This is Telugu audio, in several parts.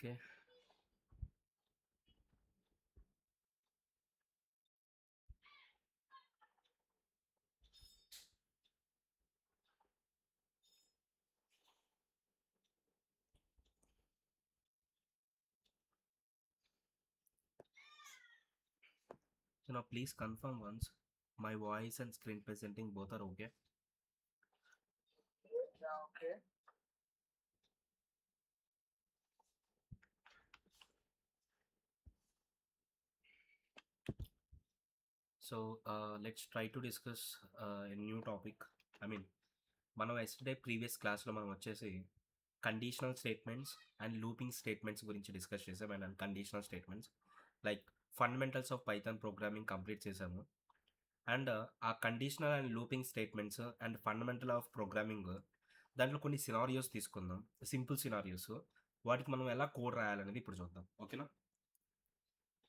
Okay. So now please confirm once my voice and screen presenting both are okay. Yeah, okay. So let's try to discuss a new topic. I mean, మనం ఎస్టర్డే ప్రీవియస్ క్లాస్లో మనం వచ్చేసి conditional statements and looping statements గురించి డిస్కస్ చేసాం and conditional statements like fundamentals of Python programming complete చేసాము అండ్ ఆ conditional and looping statements and fundamental of programming దాంట్లో కొన్ని సినారియోస్ తీసుకుందాం, సింపుల్ సినారియోస్. వాటికి మనం ఎలా కోడ్ రాయాలనేది ఇప్పుడు చూద్దాం, ఓకేనా?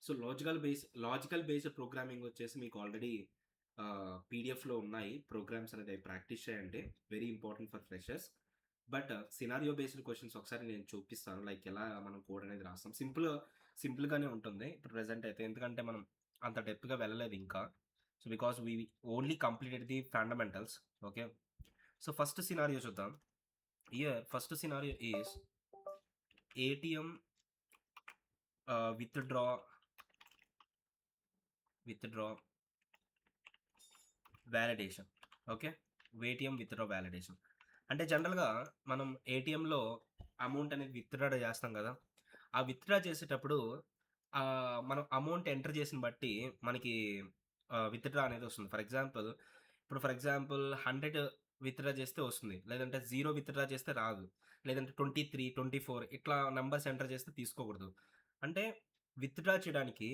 సో లాజికల్ బేస్డ్ ప్రోగ్రామింగ్ వచ్చేసి మీకు ఆల్రెడీ పీడిఎఫ్లో ఉన్నాయి. ప్రోగ్రామ్స్ అనేది ప్రాక్టీస్ చేయండి, very important for freshers. But scenario based questions ఒకసారి నేను చూపిస్తాను, లైక్ ఎలా మనం కోడ్ అనేది రాస్తాం. సింపుల్గానే ఉంటుంది ఇప్పుడు ప్రెసెంట్ అయితే, ఎందుకంటే మనం అంత డెప్త్గా వెళ్ళలేదు ఇంకా. So because we only completed the fundamentals. Okay, so first scenario చూద్దాం. First scenario is ATM withdraw validation. Okay, ATM withdraw validation అంటే జనరల్గా మనం ఏటీఎంలో అమౌంట్ అనేది విత్డ్రా చేస్తాం కదా. ఆ విత్డ్రా చేసేటప్పుడు మనం అమౌంట్ ఎంటర్ చేసిన బట్టి మనకి విత్డ్రా అనేది వస్తుంది. ఫర్ ఎగ్జాంపుల్ 100 విత్డ్రా చేస్తే వస్తుంది, లేదంటే 0 విత్డ్రా చేస్తే రాదు, లేదంటే 23, 24 ఇట్లా నెంబర్స్ ఎంటర్ చేస్తే తీసుకోకూడదు. అంటే విత్డ్రా చేయడానికి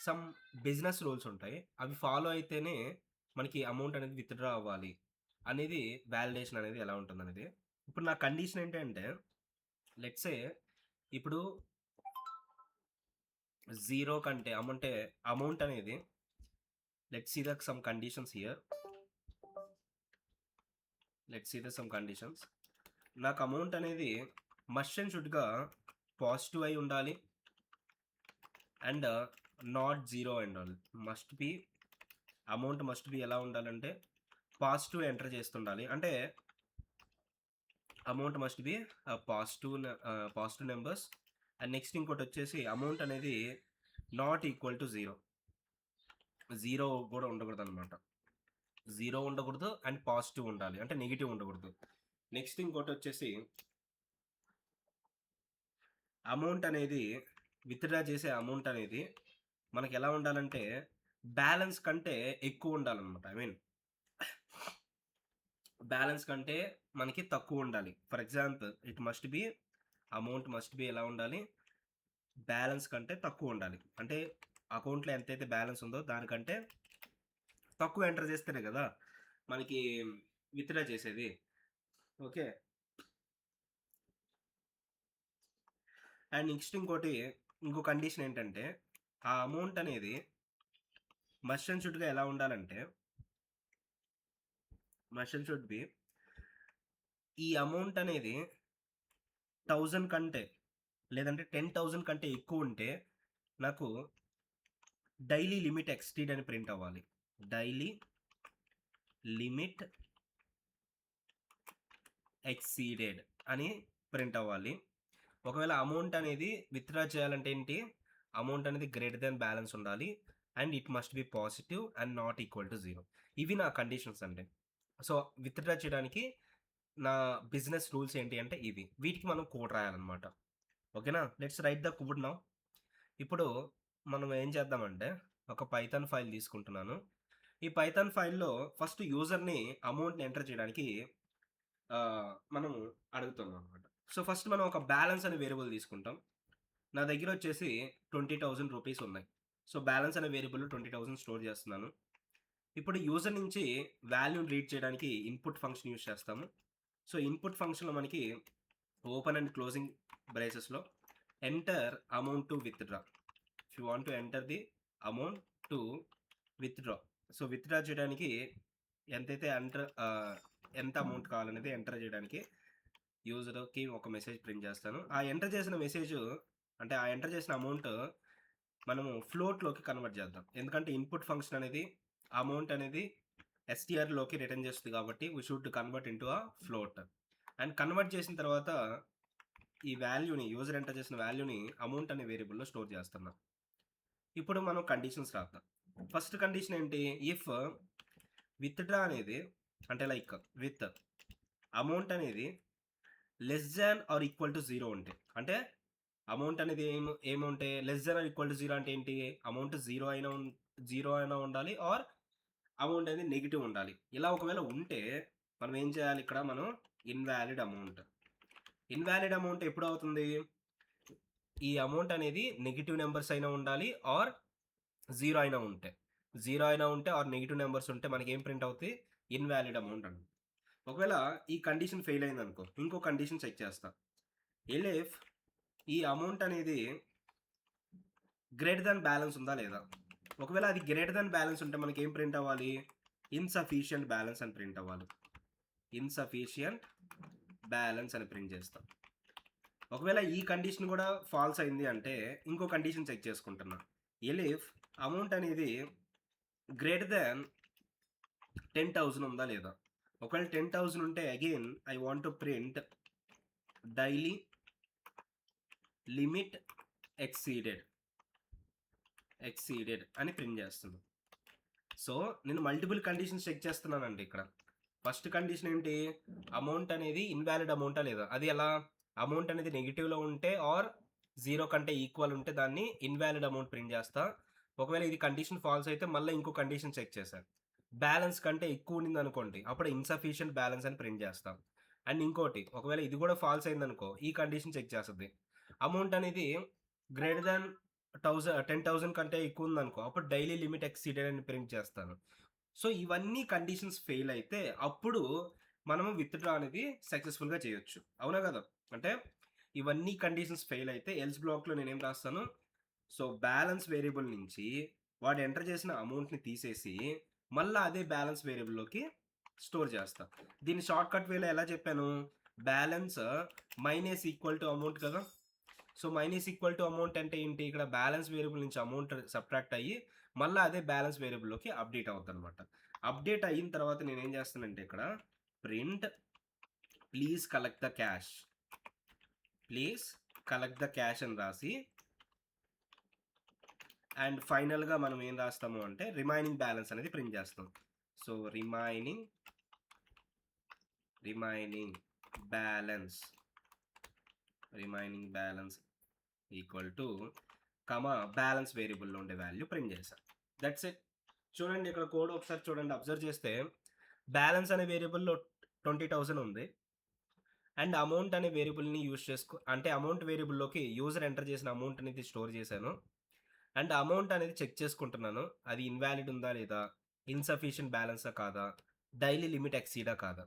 సమ్ బిజినెస్ రూల్స్ ఉంటాయి, అవి ఫాలో అయితేనే మనకి అమౌంట్ అనేది విత్డ్రా అవ్వాలి అనేది వ్యాలిడేషన్ అనేది ఎలా ఉంటుంది అనేది. ఇప్పుడు నా కండిషన్ ఏంటంటే, లెట్సే ఇప్పుడు 0 కంటే అమౌంట్ అనేది, let's see the some conditions here. నాకు అమౌంట్ అనేది మస్ట్ అండ్ షుడ్గా పాజిటివ్ అయి ఉండాలి అండ్ నాట్ జీరో అయి ఉండాలి. అమౌంట్ మస్ట్ బి ఎలా ఉండాలంటే పాజిటివ్ ఎంటర్ చేస్తుండాలి. అంటే amount must be positive numbers. And next ఇంకోటి వచ్చేసి అమౌంట్ అనేది నాట్ ఈక్వల్ టు జీరో కూడా ఉండకూడదు అనమాట. జీరో ఉండకూడదు అండ్ పాజిటివ్ ఉండాలి, అంటే నెగిటివ్ ఉండకూడదు. నెక్స్ట్ ఇంకోటి వచ్చేసి అమౌంట్ అనేది విత్డ్రా చేసే అమౌంట్ అనేది మనకి ఎలా ఉండాలంటే బ్యాలెన్స్ కంటే ఎక్కువ ఉండాలన్నమాట. ఐ మీన్ బ్యాలెన్స్ కంటే మనకి తక్కువ ఉండాలి. For example amount must B ఎలా ఉండాలి, బ్యాలెన్స్ కంటే తక్కువ ఉండాలి. అంటే అకౌంట్లో ఎంతైతే బ్యాలెన్స్ ఉందో దానికంటే తక్కువ ఎంటర్ చేస్తేనే కదా మనకి విత్డ్రా చేసేది. ఓకే, అండ్ నెక్స్ట్ ఇంకో కండిషన్ ఏంటంటే ఆ అమౌంట్ అనేది మస్ట్ అండ్ షుడ్గా ఎలా ఉండాలంటే ఈ అమౌంట్ అనేది 1000 కంటే లేదంటే 10,000 కంటే ఎక్కువ ఉంటే నాకు డైలీ లిమిట్ ఎక్స్టీడ్ అని ప్రింట్ అవ్వాలి. డైలీ లిమిట్ ఎక్సీడెడ్ అని ప్రింట్ అవ్వాలి. ఒకవేళ అమౌంట్ అనేది విత్డ్రా చేయాలంటే ఏంటి, అమౌంట్ అనేది గ్రేటర్ దెన్ బ్యాలెన్స్ ఉండాలి and it must be positive and not equal to zero. ఇవి నా కండిషన్స్ అండి. సో విత్డ్రా చేయడానికి నా బిజినెస్ రూల్స్ ఏంటి అంటే ఇవి, వీటికి మనం కోడ్ రాయాలన్నమాట. ఓకేనా, let's write the code now. ఇప్పుడు మనం ఏం చేద్దామంటే ఒక పైథాన్ ఫైల్ తీసుకుంటున్నాను. ఈ పైథాన్ ఫైల్లో ఫస్ట్ యూజర్ని అమౌంట్ని ఎంటర్ చేయడానికి మనం అడుగుతున్నాం అనమాట. సో ఫస్ట్ మనం ఒక బ్యాలెన్స్ అనే వేరియబుల్ తీసుకుంటాం. నా దగ్గర వచ్చేసి 20,000 రూపీస్ ఉన్నాయి. సో బ్యాలెన్స్ అనే వేరియబుల్ 20,000 స్టోర్ చేస్తున్నాను. ఇప్పుడు యూజర్ నుంచి వాల్యూని రీడ్ చేయడానికి ఇన్పుట్ ఫంక్షన్ యూజ్ చేస్తాము. సో ఇన్పుట్ ఫంక్షన్లో మనకి ఓపెన్ అండ్ క్లోజింగ్ బ్రేసెస్లో enter amount to withdraw. If you want to enter the amount to withdraw, so withdraw చేయడానికి ఎంతైతే ఎంత అమౌంట్ కావాలనేది ఎంటర్ చేయడానికి యూజర్కి ఒక మెసేజ్ ప్రింట్ చేస్తాను. ఆ ఎంటర్ చేసిన మెసేజ్ అంటే ఆ ఎంటర్ చేసిన అమౌంట్ మనము ఫ్లోట్‌లోకి కన్వర్ట్ చేద్దాం. ఎందుకంటే ఇన్‌పుట్ ఫంక్షన్ అనేది అమౌంట్ అనేది ఎస్‌టిఆర్‌లోకి రిటర్న్ చేస్తుంది కాబట్టి we should convert into a float. And convert చేసిన తర్వాత ఈ వాల్యూని యూజర్ ఎంటర్ చేసిన వాల్యూని అమౌంట్ అనే వేరియబుల్‌లో స్టోర్ చేస్తున్నాం. ఇప్పుడు మనం కండిషన్స్ రాద్దాం. ఫస్ట్ కండిషన్ ఏంటి? ఇఫ్ విత్‌డ్రా అనేది అంటే లైక్ విత్ అమౌంట్ అనేది less than or equal to 0 ఉంటే. అంటే అమౌంట్ అనేది ఏముంటే less than or equal to 0 అంటే ఏంటి? అమౌంట్ 0 అయినా ఉండాలి ఆర్ అమౌంట్ అనేది నెగెటివ్ ఉండాలి. ఇలా ఒకవేళ ఉంటే మనం ఏం చేయాలి ఇక్కడ మనం ఇన్‌వాలిడ్ అమౌంట్. ఇన్‌వాలిడ్ అమౌంట్ ఎప్పుడవుతుంది? ఈ అమౌంట్ అనేది నెగెటివ్ నంబర్స్ అయినా ఉండాలి ఆర్ 0 అయినా ఉంటే. 0 అయినా ఉంటే ఆర్ నెగెటివ్ నంబర్స్ ఉంటే మనకేం ప్రింట్ అవుద్ది? ఇన్‌వాలిడ్ అమౌంట్ అని. ఒకవేళ ఈ కండిషన్ ఫెయిల్ అయిందనుకో, ఇంకో కండిషన్ చెక్ చేస్తా. ఎలిఫ్ ఈ అమౌంట్ అనేది గ్రేటర్ థాన్ బ్యాలెన్స్ ఉందా లేదా? ఒకవేళ అది గ్రేటర్ థాన్ బ్యాలెన్స్ ఉంటే మనకేం ప్రింట్ అవ్వాలి? ఇన్‌సఫిషియంట్ బ్యాలెన్స్ అని ప్రింట్ అవ్వాలి. ఇన్‌సఫిషియంట్ బ్యాలెన్స్ అని ప్రింట్ చేస్తాం. ఒకవేళ ఈ కండిషన్ కూడా ఫాల్స్ అయింది అంటే ఇంకో కండిషన్ చెక్ చేసుకుంటున్నా. ఎలిఫ్ అమౌంట్ అనేది గ్రేటర్ థాన్ 10,000 ఉందా లేదా? ఒకవేళ 10,000 ఉంటే again I want to print daily limit exceeded అని ప్రింట్ చేస్తున్నాను. సో నేను మల్టిపుల్ కండిషన్స్ చెక్ చేస్తున్నానండి ఇక్కడ. ఫస్ట్ కండిషన్ ఏంటి? అమౌంట్ అనేది ఇన్వాలిడ్ అమౌంటా లేదా? అది ఎలా? అమౌంట్ అనేది నెగిటివ్‌లో ఉంటే ఆర్ 0 కంటే ఈక్వల్ ఉంటే దాన్ని ఇన్వాలిడ్ అమౌంట్ ప్రింట్ చేస్తా. ఒకవేళ ఇది కండిషన్ ఫాల్స్ అయితే మళ్ళీ ఇంకో కండిషన్ చెక్ చేశా. బ్యాలెన్స్ కంటే ఎక్కువ ఉండిందనుకోండి అప్పుడు ఇన్‌సఫిషియంట్ బ్యాలెన్స్ అని ప్రింట్ చేస్తాం. అండ్ ఇంకోటి ఒకవేళ ఇది కూడా ఫాల్స్ అయిందనుకో ఈ కండిషన్ చెక్ చేస్తది. అమౌంట్ అనేది గ్రేటర్ థాన్ 10,000 కంటే ఎక్కువ ఉందనుకో అప్పుడు డైలీ లిమిట్ ఎక్సీడెడ్ అని ప్రింట్ చేస్తాను. సో ఇవన్నీ కండిషన్స్ ఫెయిల్ అయితే అప్పుడు మనము విత్‌డ్రా అనేది సక్సెస్‌ఫుల్‌గా చేయొచ్చు. అవునా కదా? అంటే ఇవన్నీ కండిషన్స్ ఫెయిల్ అయితే ఎల్స్ బ్లాక్‌లో నేనేం రాస్తాను? సో బ్యాలెన్స్ వేరియబుల్ నుంచి వాడు ఎంటర్ చేసిన అమౌంట్‌ని తీసేసి మళ్ళా అదే బ్యాలెన్స్ వేరియబుల్‌లోకి స్టోర్ చేస్తా. దీన్ని షార్ట్‌కట్ వేలో ఎలా చెప్పాను? Balance minus equal to amount కదా! So minus equal to amount అంటే ఏంటి? ఇక్కడ బ్యాలెన్స్ వేరియబుల్ నుంచి అమౌంట్ సబ్ట్రాక్ట్ అయ్యి మళ్ళా అదే బ్యాలెన్స్ వేరియబుల్‌లోకి అప్డేట్ అవుద్దనమాట. అప్డేట్ అయిన తర్వాత నేనేం చేస్తానంటే ఇక్కడ print please collect the cash. Please collect the cash అని రాసి అండ్ ఫైనల్‌గా మనం ఏం రాస్తాము అంటే రిమైనింగ్ బ్యాలెన్స్ అనేది ప్రింట్ చేస్తాం. So remaining balance equal to balance వేరియబుల్‌లో ఉండే వాల్యూ ప్రింట్ చేశా. That's it. చూడండి ఇక్కడ కోడ్ ఒకసారి చూడండి అబ్జర్వ్ చేస్తే బ్యాలెన్స్ అనే వేరియబుల్‌లో 20,000 ఉంది. అండ్ అమౌంట్ అనే వేరియబుల్‌ని అంటే అమౌంట్ వేరియబుల్‌లోకి యూజర్ ఎంటర్ చేసిన అమౌంట్ అనేది స్టోర్ చేశాను. అండ్ అమౌంట్ అనేది చెక్ చేసుకుంటున్నాను. అది ఇన్వాలిడ్ ఉందా లేదా? ఇన్‌సఫిషియంట్ బ్యాలెన్సా కాదా? డైలీ లిమిట్ ఎక్సీడా కాదా?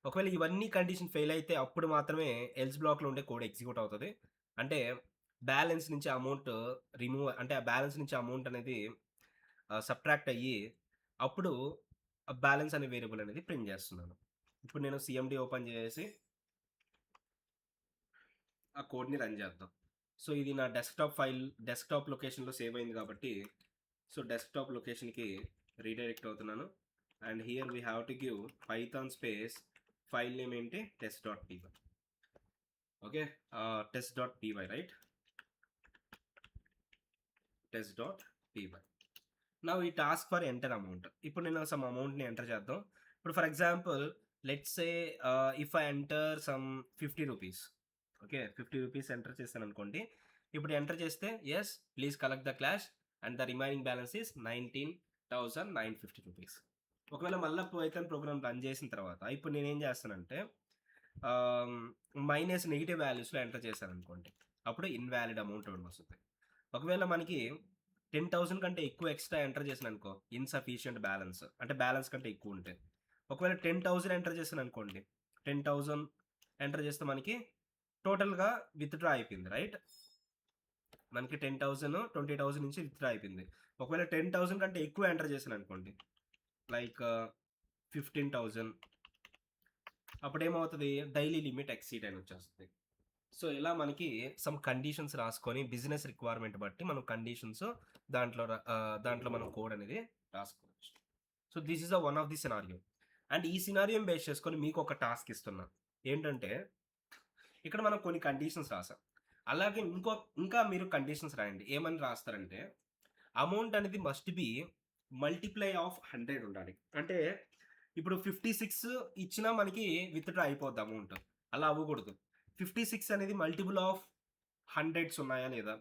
ఒకవేళ ఇవన్నీ కండిషన్ ఫెయిల్ అయితే అప్పుడు మాత్రమే ఎల్స్ బ్లాక్‌లో ఉండే కోడ్ ఎగ్జిక్యూట్ అవుతది. అంటే బ్యాలెన్స్ నుంచి అమౌంట్ అంటే ఆ బ్యాలెన్స్ నుంచి అమౌంట్ అనేది సబ్ట్రాక్ట్ అయ్యి అప్పుడు ఆ బ్యాలెన్స్ అనే వేరియబుల్ అనేది ప్రింట్ చేస్తున్నాను. ఇప్పుడు నేను సీఎండీ ఓపెన్ చేసేసి ఆ కోడ్‌ని రన్ చేద్దాం. సో ఇది నా డెస్క్‌టాప్ లొకేషన్‌లో సేవ్ అయింది కాబట్టి సో డెస్క్‌టాప్ లొకేషన్‌కి రీడైరెక్ట్ అవుతున్నాను. And here we have to give python space file name ఏంటి? test.py. Okay. test.py right? test.py. Now ఈ టాస్క్ ఫర్ ఎంటర్ అమౌంట్. ఇప్పుడు నేను సమ్ అమౌంట్‌ని ఎంటర్ చేద్దాం. ఇప్పుడు for example let's say if I enter some 50 rupees. Okay. 50 rupees enter చేశాననుకోండి. ఇప్పుడు ఎంటర్ చేస్తే yes please collect the cash and the remaining balance is 19,950 rupees. ఒకవేళ మళ్ళా పైథాన్ ప్రోగ్రామ్ రన్ చేసిన తర్వాత ఇప్పుడు నేనేం చేస్తానంటే మైనస్ నెగెటివ్ వాల్యూస్‌లో ఎంటర్ చేశాననుకోండి. అప్పుడు ఇన్వాలిడ్ అమౌంట్ అని వస్తది. ఒకవేళ మనకి 10,000 కంటే ఎక్కువ ఎక్స్‌ట్రా ఎంటర్ చేశాననుకో ఇన్‌సఫిషియంట్ బ్యాలెన్స్ అంటే బ్యాలెన్స్ కంటే ఎక్కువ ఉంటే. ఒకవేళ 10,000 ఎంటర్ చేశాననుకోండి. 10,000 ఎంటర్ చేస్తే మనకి టోటల్‌గా విత్‌డ్రా అయిపోయింది రైట్? మనకి 10,000 20,000 నుంచి విత్‌డ్రా అయిపోయింది. ఒకవేళ 10,000 కంటే ఎక్కువ ఎంటర్ చేశాననుకోండి. లైక్ 15,000 అప్పుడేమవుతది డైలీ లిమిట్ ఎక్సీడ్ అని వచ్చేస్తది. సో, ఇలా మనకి సమ్ కండిషన్స్ రాసుకొని బిజినెస్ రిక్వైర్మెంట్ బట్టి మనం కండిషన్స్ దాంట్లో మనం కోడ్ అనేది రాసుకోవచ్చు. So, this is one of the scenario. And ఈ సినారియోని బేస్ చేసుకొని మీకు ఒక టాస్క్ ఇస్తున్నా. ఏంటంటే, ఇక్కడ మనం కొన్ని కండిషన్స్ రాసాం. అలాగే ఇంకా మీరు కండిషన్స్ రాయండి. ఏమని రాస్తారంటే, అమౌంట్ అనేది మస్ట్ బి మల్టిప్లై ఆఫ్ 100 ఉండాలి. అంటే ఇప్పుడు 56 ఇచ్చినా మనకి విత్‌డ్రా అయిపోద్ది అమౌంట్. అలా అవ్వకూడదు. 56 అనేది మల్టిపుల్ ఆఫ్ హండ్రెడ్స్ ఉన్నాయా లేదా?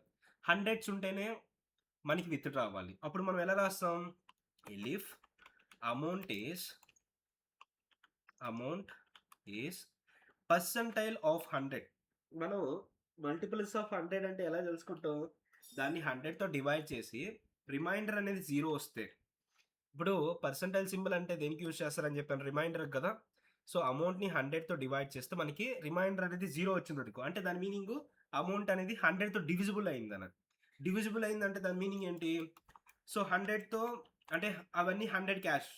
హండ్రెడ్స్ ఉంటేనే మనకి విత్‌డ్రా అవ్వాలి. అప్పుడు మనం ఎలా రాస్తాం? ఎలిఫ్ అమౌంట్ ఈస్ పర్సెంటైల్ ఆఫ్ 100. మనం మల్టిపుల్స్ ఆఫ్ 100 అంటే ఎలా తెలుసుకుంటాం? దాన్ని 100తో డివైడ్ చేసి రిమైండర్ అనేది 0 వస్తే, ఇప్పుడు పర్సెంటైల్ సింబల్ అంటే దేనికి యూజ్ చేస్తారని చెప్పాను? రిమైండర్‌కి కదా! సో, అమౌంట్‌ని 100తో డివైడ్ చేస్తే మనకి రిమైండర్ అనేది 0 వచ్చిందనుకో, అంటే దాని మీనింగు అమౌంట్ అనేది 100తో డివిజిబుల్ అయిందని. డివిజిబుల్ అయిందంటే దాని మీనింగ్ ఏంటి? సో, 100తో అంటే అవన్నీ 100 క్యాష్.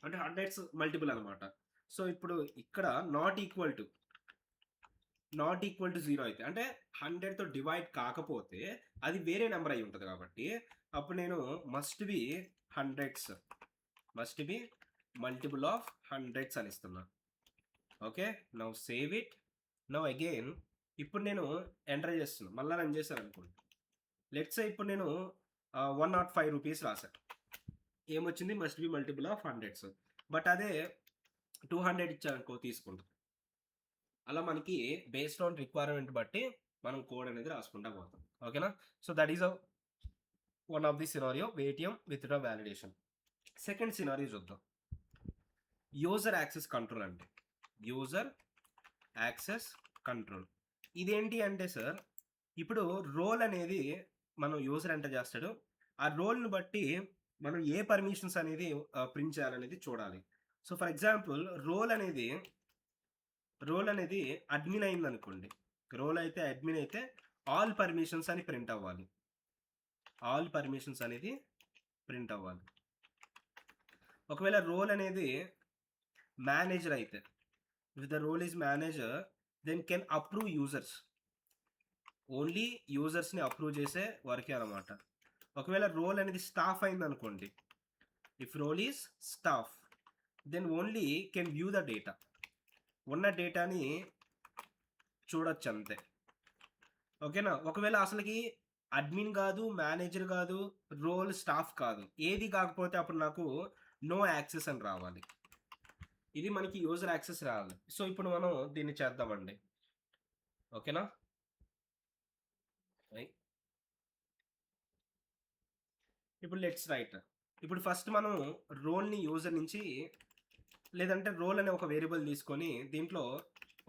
అంటే హండ్రెడ్స్ మల్టిపుల్ అనమాట. సో, ఇప్పుడు ఇక్కడ నాట్ ఈక్వల్ టు 0 అయితే, అంటే 100తో డివైడ్ కాకపోతే అది వేరే నంబర్ అయి ఉంటది కాబట్టి, అప్పుడు నేను must be hundreds, must be multiple of hundreds అని ఇస్తున్నా. Okay. Now save it. Now again ఇప్పుడు నేను ఎంటర్ చేస్తున్నా. మళ్ళా రన్ చేశాను అనుకోండి. లెట్స్ సే ఇప్పుడు నేను 105 రూపీస్ రాశాను. ఏమొచ్చింది? Must be multiple of hundreds. But అదే 200 ఇచ్చాననుకో తీసుకుంటా. అలా మనకి బేస్డ్ ఆన్ రిక్వైర్మెంట్ బట్టి మనం కోడ్ అనేది రాసుకుంటా పోతాం. ఓకేనా? So, that is one of the scenario ATM withdraw validation. Second scenario చూద్దాం. యూజర్ యాక్సెస్ కంట్రోల్ అంటే. User access control. ఇదేంటి అంటే సార్, ఇప్పుడు రోల్ అనేది మనం యూజర్ ఎంటర్ చేస్తాడు. ఆ రోల్‌ని బట్టి మనం ఏ పర్మిషన్స్ అనేది ప్రింట్ చేయాలనేది చూడాలి. సో, ఫర్ ఎగ్జాంపుల్ రోల్ అనేది అడ్మిన్ అయిందనుకోండి. రోల్ అయితే అడ్మిన్ అయితే ఆల్ పర్మిషన్స్ అని ప్రింట్ అవ్వాలి. ఆల్ పర్మిషన్స్ అనేది ప్రింట్ అవ్వాలి. ఒకవేళ రోల్ అనేది మేనేజర్ అయితే, if the role is manager then can approve users. Only యూజర్స్‌ని అప్రూవ్ చేసే వరకే అనమాట. ఒకవేళ రోల్ అనేది స్టాఫ్ అయిందనుకోండి. If role is staff then only can view the data. ఉన్న డేటాని చూడొచ్చు అంతే. ఓకేనా? ఒకవేళ అసలకి అడ్మిన్ కాదు, మేనేజర్ కాదు, రోల్ స్టాఫ్ కాదు, ఏది కాకపోతే అప్పుడు నాకు నో యాక్సెస్ అని రావాలి. ఇది మనకి యూజర్ యాక్సెస్ రావాలి. సో, ఇప్పుడు మనం దీన్ని చేద్దామండి. ఓకేనా? ఇప్పుడు లెట్స్ రైట్. ఇప్పుడు ఫస్ట్ మనం రోల్‌ని యూజర్ నుంచి, లేదంటే రోల్ అనే ఒక వేరియబుల్ తీసుకొని దీంట్లో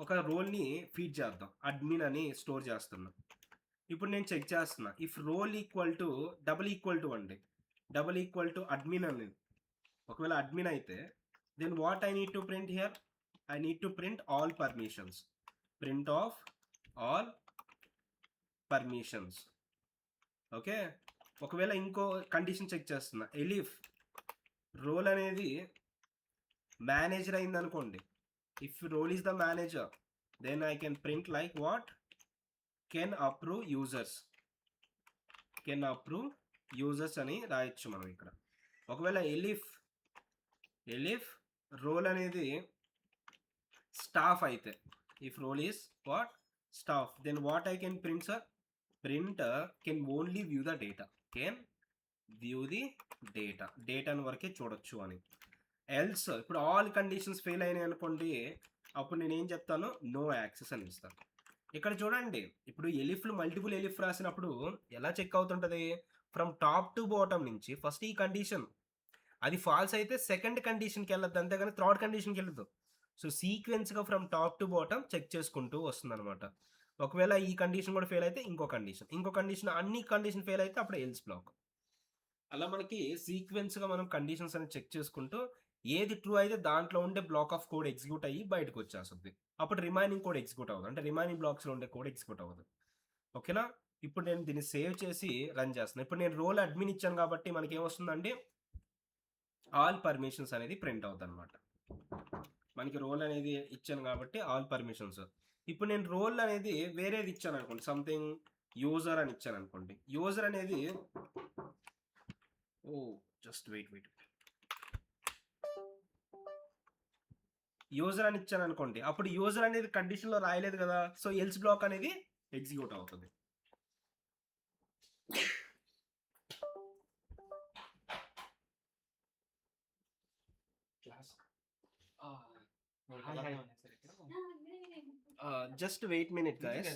ఒక రోల్‌ని ఫీడ్ చేద్దాం. అడ్మిన్ అని స్టోర్ చేస్తున్నాం. ఇప్పుడు నేను చెక్ చేస్తున్నా. If role equal to double equal to అండి. డబుల్ ఈక్వల్ టు అడ్మిన్ అని. ఒకవేళ అడ్మిన్ అయితే then what I need to print here? I need to print all permissions. Print of all permissions. Okay. ఒకవేళ ఇంకో కండిషన్ చెక్ చేస్తున్నా. ఎలిఫ్ రోల్ అనేది మేనేజర్ అయిందనుకోండి. If role is the manager then I can print like what? Can approve users. Can approve users అని రాయొచ్చు మనం ఇక్కడ. ఒకవేళ ఎలిఫ్ రోల్ అనేది స్టాఫ్ అయితే, if role is what? Staff, then what I can print sir? Print can only view the data. Can view the data. డేటాను వరకే చూడొచ్చు అని. ఎల్స్ ఇప్పుడు ఆల్ కండిషన్స్ ఫెయిల్ అయినాయి అనుకోండి, అప్పుడు నేను ఏం చెప్తాను? నో యాక్సెస్ అని ఇస్తాను. ఇక్కడ చూడండి, ఇప్పుడు ఎలిఫ్లు మల్టిపుల్ ఎలిఫ్ రాసినప్పుడు ఎలా చెక్ అవుతుంటది? ఫ్రమ్ టాప్ టు బాటమ్ నుంచి ఫస్ట్ ఈ కండిషన్ అది ఫాల్స్ అయితే సెకండ్ కండిషన్‌కి వెళ్ళొద్దు, అంతేగాని థర్డ్ కండిషన్‌కి వెళ్ళొద్దు. సో, సీక్వెన్స్‌గా from top to bottom check చేసుకుంటూ వస్తుందనమాట. ఒకవేళ ఈ కండిషన్ కూడా ఫెయిల్ అయితే ఇంకో కండిషన్, అన్ని కండిషన్ ఫెయిల్ అయితే అప్పుడు ఎల్స్ బ్లాక్. అలా మనకి సీక్వెన్స్‌గా మనం కండిషన్స్ అనేది చెక్ చేసుకుంటూ ఏది ట్రూ అయితే దాంట్లో ఉండే బ్లాక్ ఆఫ్ కోడ్ ఎగ్జిక్యూట్ అయ్యి బయటకు వచ్చేస్తది. అప్పుడు రిమైనింగ్ కోడ్ ఎగ్జిక్యూట్ అవ్వదు. అంటే రిమైనింగ్ బ్లాక్స్‌లో ఉండే కోడ్ ఎగ్జిక్యూట్ అవ్వదు. ఓకేనా? ఇప్పుడు నేను దీన్ని సేవ్ చేసి రన్ చేస్తున్నా. ఇప్పుడు నేను రోల్ అడ్మిన్ ఇచ్చాను కాబట్టి మనకేమొస్తుందండి? ఆల్ పర్మిషన్స్ అనేది ప్రింట్ అవుద్దనమాట. మనకి రోల్ అనేది ఇచ్చాను కాబట్టి ఆల్ పర్మిషన్స్. ఇప్పుడు నేను రోల్ అనేది వేరేది ఇచ్చాను అనుకోండి, సంథింగ్ యూజర్ అని ఇచ్చాను అనుకోండి. యూజర్ అనేది జస్ట్ వెయిట్ యూజర్ అని ఇచ్చాను అనుకోండి, అప్పుడు యూజర్ అనేది కండిషన్లో రాయలేదు కదా, సో ఎల్స్ బ్లాక్ అనేది ఎగ్జిక్యూట్ అవుతుంది. Just wait minute guys.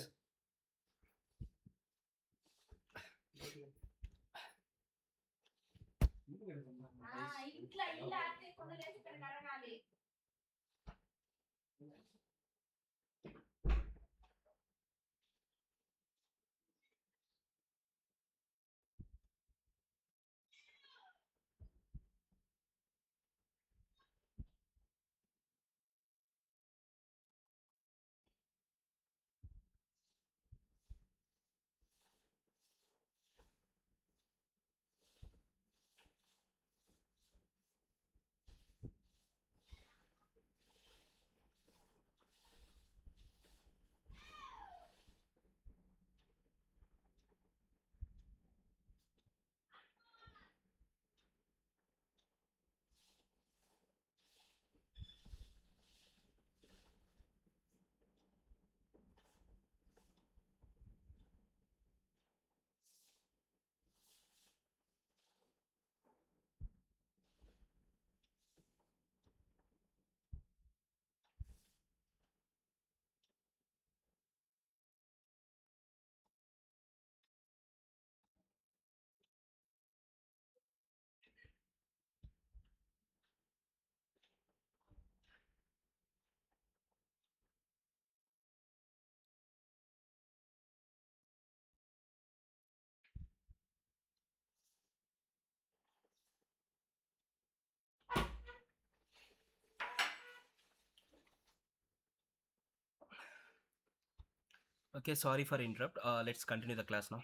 Okay, sorry for interrupt. Let's continue the class now.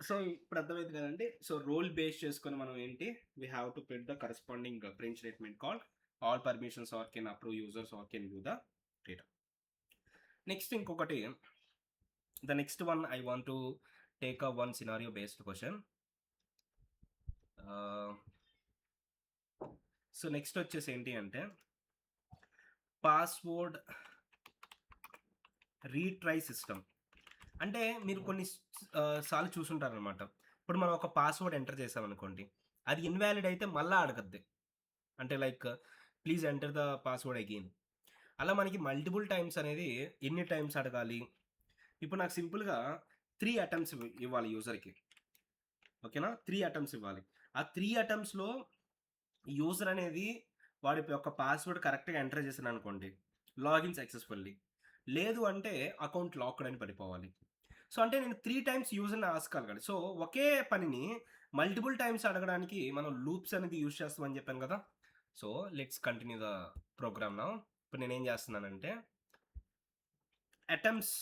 So ఇప్పుడు అర్థమైంది కదండి. సో రోల్ బేస్ చేసుకొని మనం ఏంటి, we have to print the corresponding print statement called all permissions or can approve users or can view the data. Next ఇంకొకటి, the next one I want to take a one scenario based question. So next వచ్చేసి ఏంటి అంటే పాస్వర్డ్ రీట్రై సిస్టమ్. అంటే మీరు కొన్ని సార్లు చూసుంటారనమాట. ఇప్పుడు మనం ఒక పాస్వర్డ్ ఎంటర్ చేసామనుకోండి, అది ఇన్వాలిడ్ అయితే మళ్ళీ అడగద్ది, అంటే like please enter the password again. అలా మనకి మల్టిపుల్ టైమ్స్ అనేది ఎన్ని టైమ్స్ అడగాలి. ఇప్పుడు నాకు సింపుల్గా 3 అటెంప్ట్స్ ఇవ్వాలి యూజర్కి, ఓకేనా? 3 అటెంప్ట్స్ ఇవ్వాలి. ఆ 3 అటెంప్ట్స్లో యూజర్ అనేది వాడి యొక్క పాస్వర్డ్ కరెక్ట్గా ఎంటర్ చేశాను అనుకోండి, లాగిన్ సక్సెస్ఫుల్లీ. లేదు అంటే అకౌంట్ లాక్డ్ అని పడిపోవాలి. సో అంటే నేను 3 టైమ్స్ యూజర్ని ఆస్క్ అడగాలి. సో ఒకే పనిని మల్టిపుల్ టైమ్స్ అడగడానికి మనం లూప్స్ అనేది యూజ్ చేస్తామని చెప్పాను కదా. So let's continue the program now. ఇప్పుడు నేనేం చేస్తున్నానంటే అటెంప్ట్స్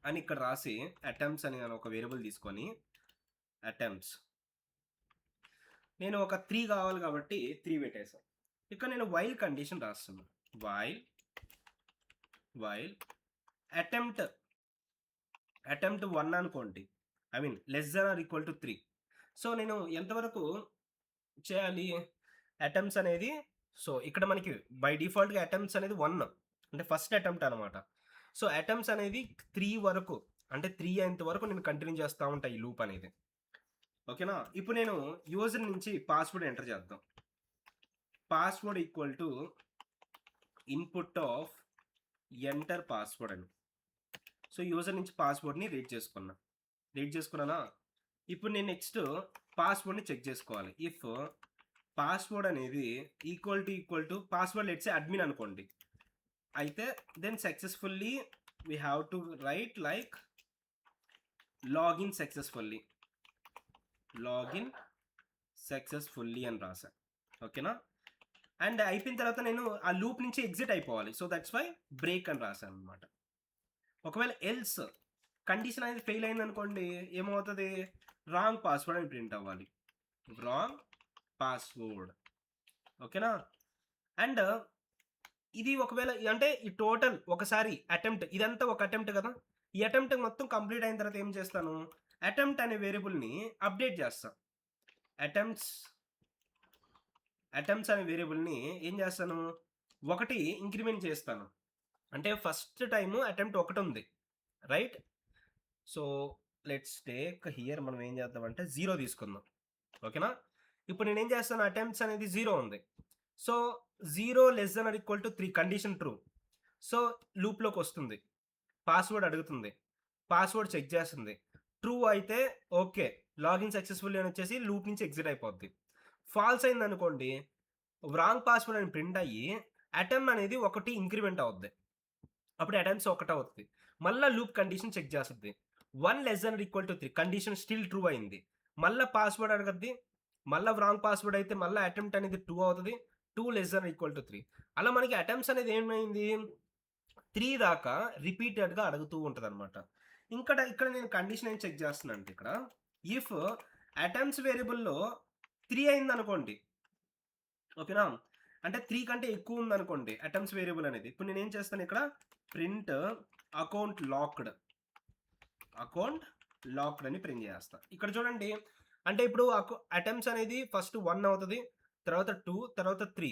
అని ఇక్కడ రాసి, అటెంప్ట్స్ అని నేను ఒక వేరియబుల్ తీసుకొని అటెంప్ట్స్, నేను ఒక 3 కావాలి కాబట్టి 3 పెట్టేసాను. ఇక్కడ నేను వైల్ కండిషన్ రాస్తున్నాను. వైల్ అటెంప్ట్ 1 అనుకోండి, I mean less than or equal to 3. So నేను ఎంతవరకు చేయాలి అటెంప్ట్స్ అనేది. సో ఇక్కడ మనకి బై డిఫాల్ట్గా అటెంప్ట్స్ అనేది 1, అంటే ఫస్ట్ అటెంప్ట్ అనమాట. సో అటెంప్ట్స్ అనేది 3 వరకు, అంటే 3 అయ్యేంత వరకు నేను కంటిన్యూ చేస్తూ ఉంటాను ఈ లూప్ అనేది, ఓకేనా? ఇప్పుడు నేను యూజర్ నుంచి పాస్వర్డ్ ఎంటర్ చేద్దాం. Password equal to input of enter password అని. సో యూజర్ నుంచి పాస్వర్డ్ని రీడ్ చేసుకున్నానా? ఇప్పుడు నేను నెక్స్ట్ పాస్వర్డ్ని చెక్ చేసుకోవాలి. ఇఫ్ పాస్వర్డ్ అనేది equal to password let's say admin అనుకోండి, అయితే then successfully we have to write like login successfully అని రాసా, ఓకేనా? అండ్ అయిపోయిన తర్వాత నేను ఆ లూప్ నుంచి ఎగ్జిట్ అయిపోవాలి. సో దట్స్ వై బ్రేక్ అని రాశాను అనమాట. ఒకవేళ ఎల్స్ కండిషన్ అనేది ఫెయిల్ అయింది అనుకోండి, ఏమవుతుంది, రాంగ్ పాస్వర్డ్ అని ప్రింట్ అవ్వాలి, రాంగ్ పాస్వర్డ్, ఓకేనా? అండ్ ఇది ఒకవేళ అంటే ఈ టోటల్ ఒకసారి అటెంప్ట్ ఇదంతా ఒక అటెంప్ట్ కదా! ఈ అటెంప్ట్ మొత్తం కంప్లీట్ అయిన తర్వాత ఏం చేస్తాను? అటెంప్ట్ అనే వేరియబుల్‌ని అప్డేట్ చేస్తా. అటెంప్ట్స్ అటెంప్ట్స్ అనే వేరియబుల్‌ని ఏం చేస్తాను? 1 ఇంక్రిమెంట్ చేస్తాను. అంటే ఫస్ట్ టైము అటెంప్ట్ ఒకటుంది. Right? So, let's take here మనం ఏం చేద్దామంటే 0 తీసుకుందాం. ఓకేనా? ఇప్పుడు నేనేం చేస్తాను అటెంప్ట్స్ అనేది 0 ఉంది. So, 0 less than or equal to 3 condition true. So, లూప్‌లోకొస్తుంది. పాస్‌వర్డ్ అడుగుతుంది. పాస్‌వర్డ్ చెక్ చేస్తుంది. ట్రూ అయితే ఓకే. లాగిన్ సక్సెస్‌ఫుల్లీ అని వచ్చేసి లూప్ నుంచి ఎగ్జిట్ అయిపోద్ది. ఫాల్స్ అయిందనుకోండి, రాంగ్ పాస్‌వర్డ్ అని ప్రింట్ అయ్యి అటెంప్ట్ అనేది 1 ఇంక్రిమెంట్ అవుద్ది. అప్పుడు అటెంప్ట్స్ ఒకటవుతది. మళ్ళా లూప్ కండిషన్ చెక్ చేస్తది. 1 less than or equal to 3 condition still true అయింది. మళ్ళా పాస్‌వర్డ్ అడగద్ది. మళ్ళా రాంగ్ పాస్‌వర్డ్ అయితే మళ్ళా అటెంప్ట్ అనేది 2 అవుతది. 2 less than or equal to 3 అలా మనకి అటెంప్ట్స్ అనేది ఏమైంది 3 దాకా రిపీటెడ్‌గా అడుగుతూ ఉంటదనమాట. ఇక్కడ నేను కండిషన్ ఏం చెక్ చేస్తున్నానంటే ఇక్కడ ఇఫ్ అటెంప్ట్స్ వేరియబుల్‌లో 3 అయిందనుకోండి. ఓకేనా? అంటే 3 కంటే ఎక్కువ ఉందనుకోండి అటెంప్ట్స్ వేరియబుల్ అనేది. ఇప్పుడు నేనేం చేస్తాను ఇక్కడ print account locked. Account locked అని ప్రింట్ చేస్తా. ఇక్కడ చూడండి అంటే ఇప్పుడు అటెంప్ట్స్ అనేది ఫస్ట్ 1 అవుతది. తర్వాత 2 తర్వాత 3.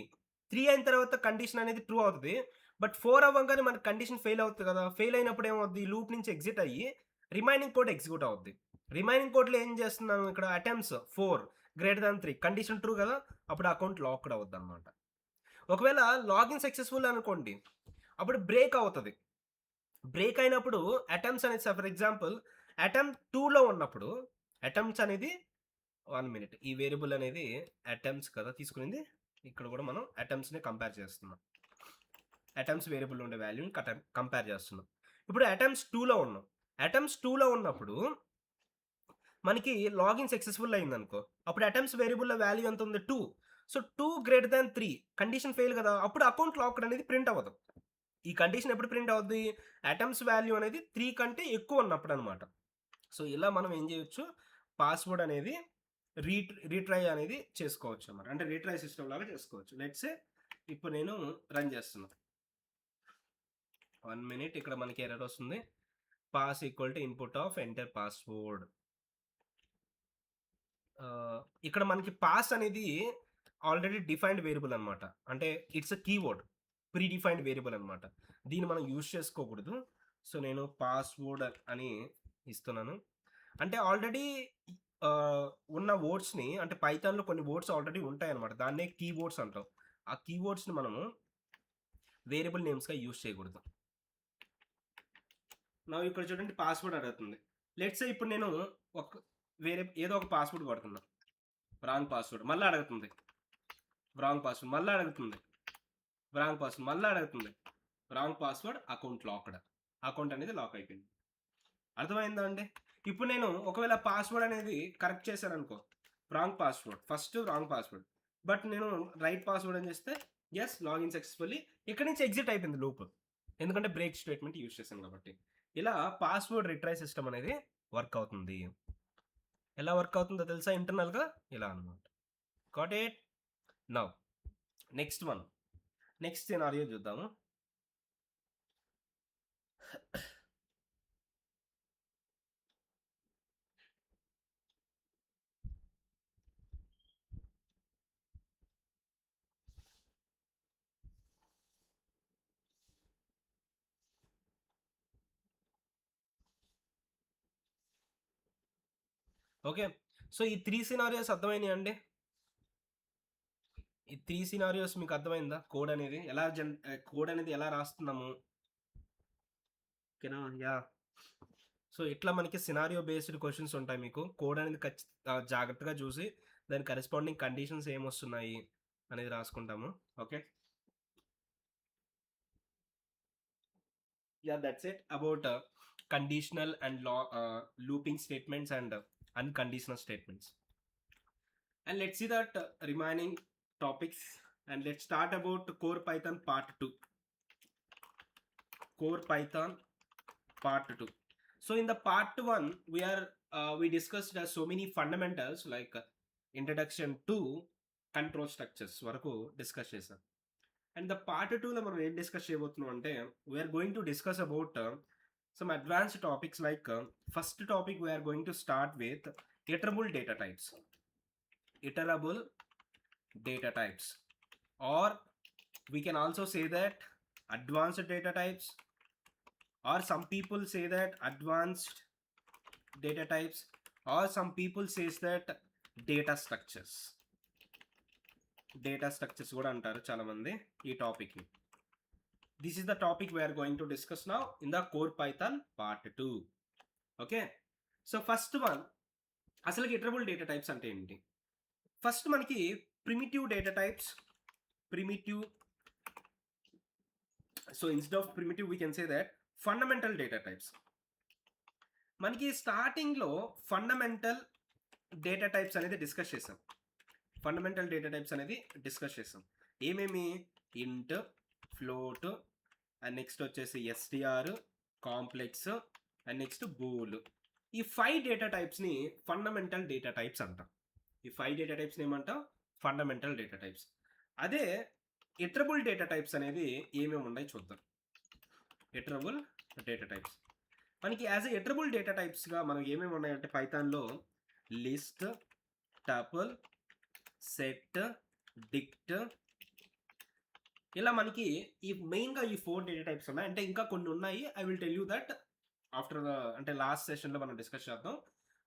3 అయిన తర్వాత కండిషన్ అనేది ట్రూ అవుతది. బట్ 4 అవ్వంగానే మనకి కండిషన్ ఫెయిల్ అవుతది కదా! ఫెయిల్ అయినప్పుడు ఏమవుద్ది లూప్ నుంచి ఎగ్జిట్ అయ్యి రిమైనింగ్ కోడ్ ఎగ్జిక్యూట్ అవుద్ది. రిమైనింగ్ కోడ్‌లో ఏం చేస్తున్నాను ఇక్కడ attempts 4 greater than 3 condition true కదా! అప్పుడు అకౌంట్ లాక్డ్ అవుద్దన్నమాట. ఒకవేళ లాగిన్ సక్సెస్‌ఫుల్ అనుకోండి. అప్పుడు బ్రేక్ అవుతది. బ్రేక్ అయినప్పుడు అటెంప్ట్స్ అనేది ఫర్ ఎగ్జాంపుల్ అటెంప్ట్ 2లో ఉన్నప్పుడు అటెంప్ట్స్ అనేది 1 మినిట్. ఈ వేరియబుల్ అనేది అటెంప్ట్స్ కదా తీసుకునింది. ఇక్కడ కూడా మనం అటెంప్ట్స్‌ని కంపేర్ చేస్తున్నాం. అటెంప్ట్స్ వేరియబుల్ ఉండే వాల్యూని కంపేర్ చేస్తున్నాం. ఇప్పుడు అటెంప్ట్స్ 2లో ఉన్నాం. అటెంప్ట్స్ 2లో ఉన్నప్పుడు మనకి లాగిన్ సక్సెస్‌ఫుల్ అయిందనుకో. అప్పుడు అటెంప్ట్స్ వేరియబుల్‌లో వాల్యూ ఎంత ఉంది 2. So 2 greater than 3 condition fail కదా! అప్పుడు అకౌంట్ లాక్డ్ అనేది ప్రింట్ అవ్వదు. ఈ కండిషన్ ఎప్పుడు ప్రింట్ అవుద్ది? అటెంప్ట్స్ వాల్యూ అనేది 3 కంటే ఎక్కువ ఉన్నప్పుడనమాట. సో, ఇలా మనం ఏం చేయొచ్చు? పాస్‌వర్డ్ అనేది రీట్రై అనేది చేసుకోవచ్చనమాట. అంటే రీట్రై సిస్టమ్ లాగా చేసుకోవచ్చు. లెట్స్ సే ఇప్పుడు నేను రన్ చేస్తున్నా. 1 మినిట్ ఇక్కడ మనకి ఎర్రర్ వస్తుంది. Pass equal to input of enter password. ఇక్కడ మనకి పాస్ అనేది ఆల్రెడీ డిఫైన్డ్ వేరియబుల్ అనమాట. అంటే it's a keyword. Pre defined variable అనమాట. దీన్ని మనం యూజ్ చేసుకోకూడదు. సో, నేను పాస్‌వర్డ్ అని ఇస్తున్నాను. అంటే ఆల్రెడీ ఉన్న వర్డ్స్‌ని అంటే పైథాన్‌లో కొన్ని వర్డ్స్ ఆల్రెడీ ఉంటాయన్నమాట. దాన్నే కీవర్డ్స్ అంటాం. ఆ కీవర్డ్స్‌ని మనము వేరియబుల్ నేమ్స్‌గా యూజ్ చేయకూడదు. ఇక్కడ చూడండి పాస్‌వర్డ్ అడుగుతుంది. లెట్స్ సే ఇప్పుడు నేను ఒక ఏదో ఒక పాస్‌వర్డ్ కొడుతున్నా. రాంగ్ పాస్‌వర్డ్ మళ్ళా అడుగుతుంది. రాంగ్ పాస్‌వర్డ్ మళ్ళా అడుగుతుంది. రాంగ్ పాస్‌వర్డ్ మళ్ళా అడుగుతుంది. Wrong password account locked. Account అనేది లాక్ అయిపోయింది. అర్థమైందా అండి? ఇప్పుడు నేను ఒకవేళ పాస్‌వర్డ్ అనేది కరెక్ట్ చేశాననుకో. Wrong password. First wrong password. But నేను రైట్ పాస్‌వర్డ్ అని చేస్తే యెస్ లాగిన్ సక్సెస్‌ఫుల్లీ ఇక్కడి నుంచి ఎగ్జిట్ అయిపోయింది లూప్. ఎందుకంటే బ్రేక్ స్టేట్మెంట్ యూజ్ చేశాను కాబట్టి. ఇలా పాస్‌వర్డ్ రిట్రై సిస్టమ్ అనేది వర్క్ అవుతుంది. ఎలా వర్క్ అవుతుందో తెలుసా ఇంటర్నల్‌గా? ఇలా అన్నమాట. Got it? Now next one. Next scenario చూద్దాము. ఓకే. సో, ఈ 3 సినారియోస్ అర్థమైనాయా అండి? ఈ 3 సినారియోస్ మీకు అర్థమైందా? కోడ్ అనేది ఎలా రాస్తున్నాము? ఓకేనా? యాహ్! సో, ఇట్లా మనకి సినారియో బేస్డ్ క్వెషన్స్ ఉంటాయి మీకు. కోడ్ అనేది జాగ్రత్తగా చూసి దాని కరెస్పాండింగ్ కండిషన్స్ ఏమొస్తున్నాయి అనేది రాసుకుంటాము. Okay. Yeah, that's it about conditional and looping statements and unconditional statements. And let's see that remaining topics, and let's start about core Python part 2. Core Python part 2. So in the part 1 we discussed so many fundamentals like introduction to control structures వరకు డిస్కస్ చేసాం. అండ్ ద పార్ట్ 2లో మనం ఏం డిస్కస్ చేయబోతున్నాం అంటే we're going to discuss about some advanced topics like first topic we are going to start with iterable data types. Iterable data types, or we can also say that advanced data types, or some people say that advanced data types, or some people says that data structures. Data structures కూడా అంటారు చాలా మంది ఈ టాపిక్ ని. This is the topic we are going to discuss now in the core Python part 2. Okay, so first one, అసలు iterable data types అంటే ఏంటి? ఫస్ట్ మనకి primitive data types, primitive, so instead of primitive we can say that fundamental data types. మనకి స్టార్టింగ్ లో ఫండమెంటల్ డేటా టైప్స్ అనేది డిస్కస్ చేసాం. ఫండమెంటల్ డేటా టైప్స్ అనేది డిస్కస్ చేసాం. ఏమేమి? ఇంట్, ఫ్లోట్, అండ్ నెక్స్ట్ వచ్చేసి STR, complex, and next bool. ఈ 5 డేటా టైప్స్ని ఫండమెంటల్ డేటా టైప్స్ అంటాం. ఈ 5 డేటా టైప్స్ని ఏమంటాం? Fundamental data types. అదే ఇటరబుల్ డేటా టైప్స్ అనేది ఏమేమి ఉన్నాయి చూద్దాం. ఇటరబుల్ డేటా టైప్స్ మనకి యాజ్ ఎ ఇటరబుల్ డేటా టైప్స్గా మనకి ఏమేమి ఉన్నాయంటే పైథాన్లో లిస్ట్, టపుల్, సెట్, డిక్ట్, ఇలా మనకి ఈ మెయిన్గా ఈ 4 డేటా టైప్స్ ఉన్నాయి. అంటే ఇంకా కొన్ని ఉన్నాయి, I will tell you that after the అంటే లాస్ట్ సెషన్లో మనం డిస్కస్ చేద్దాం.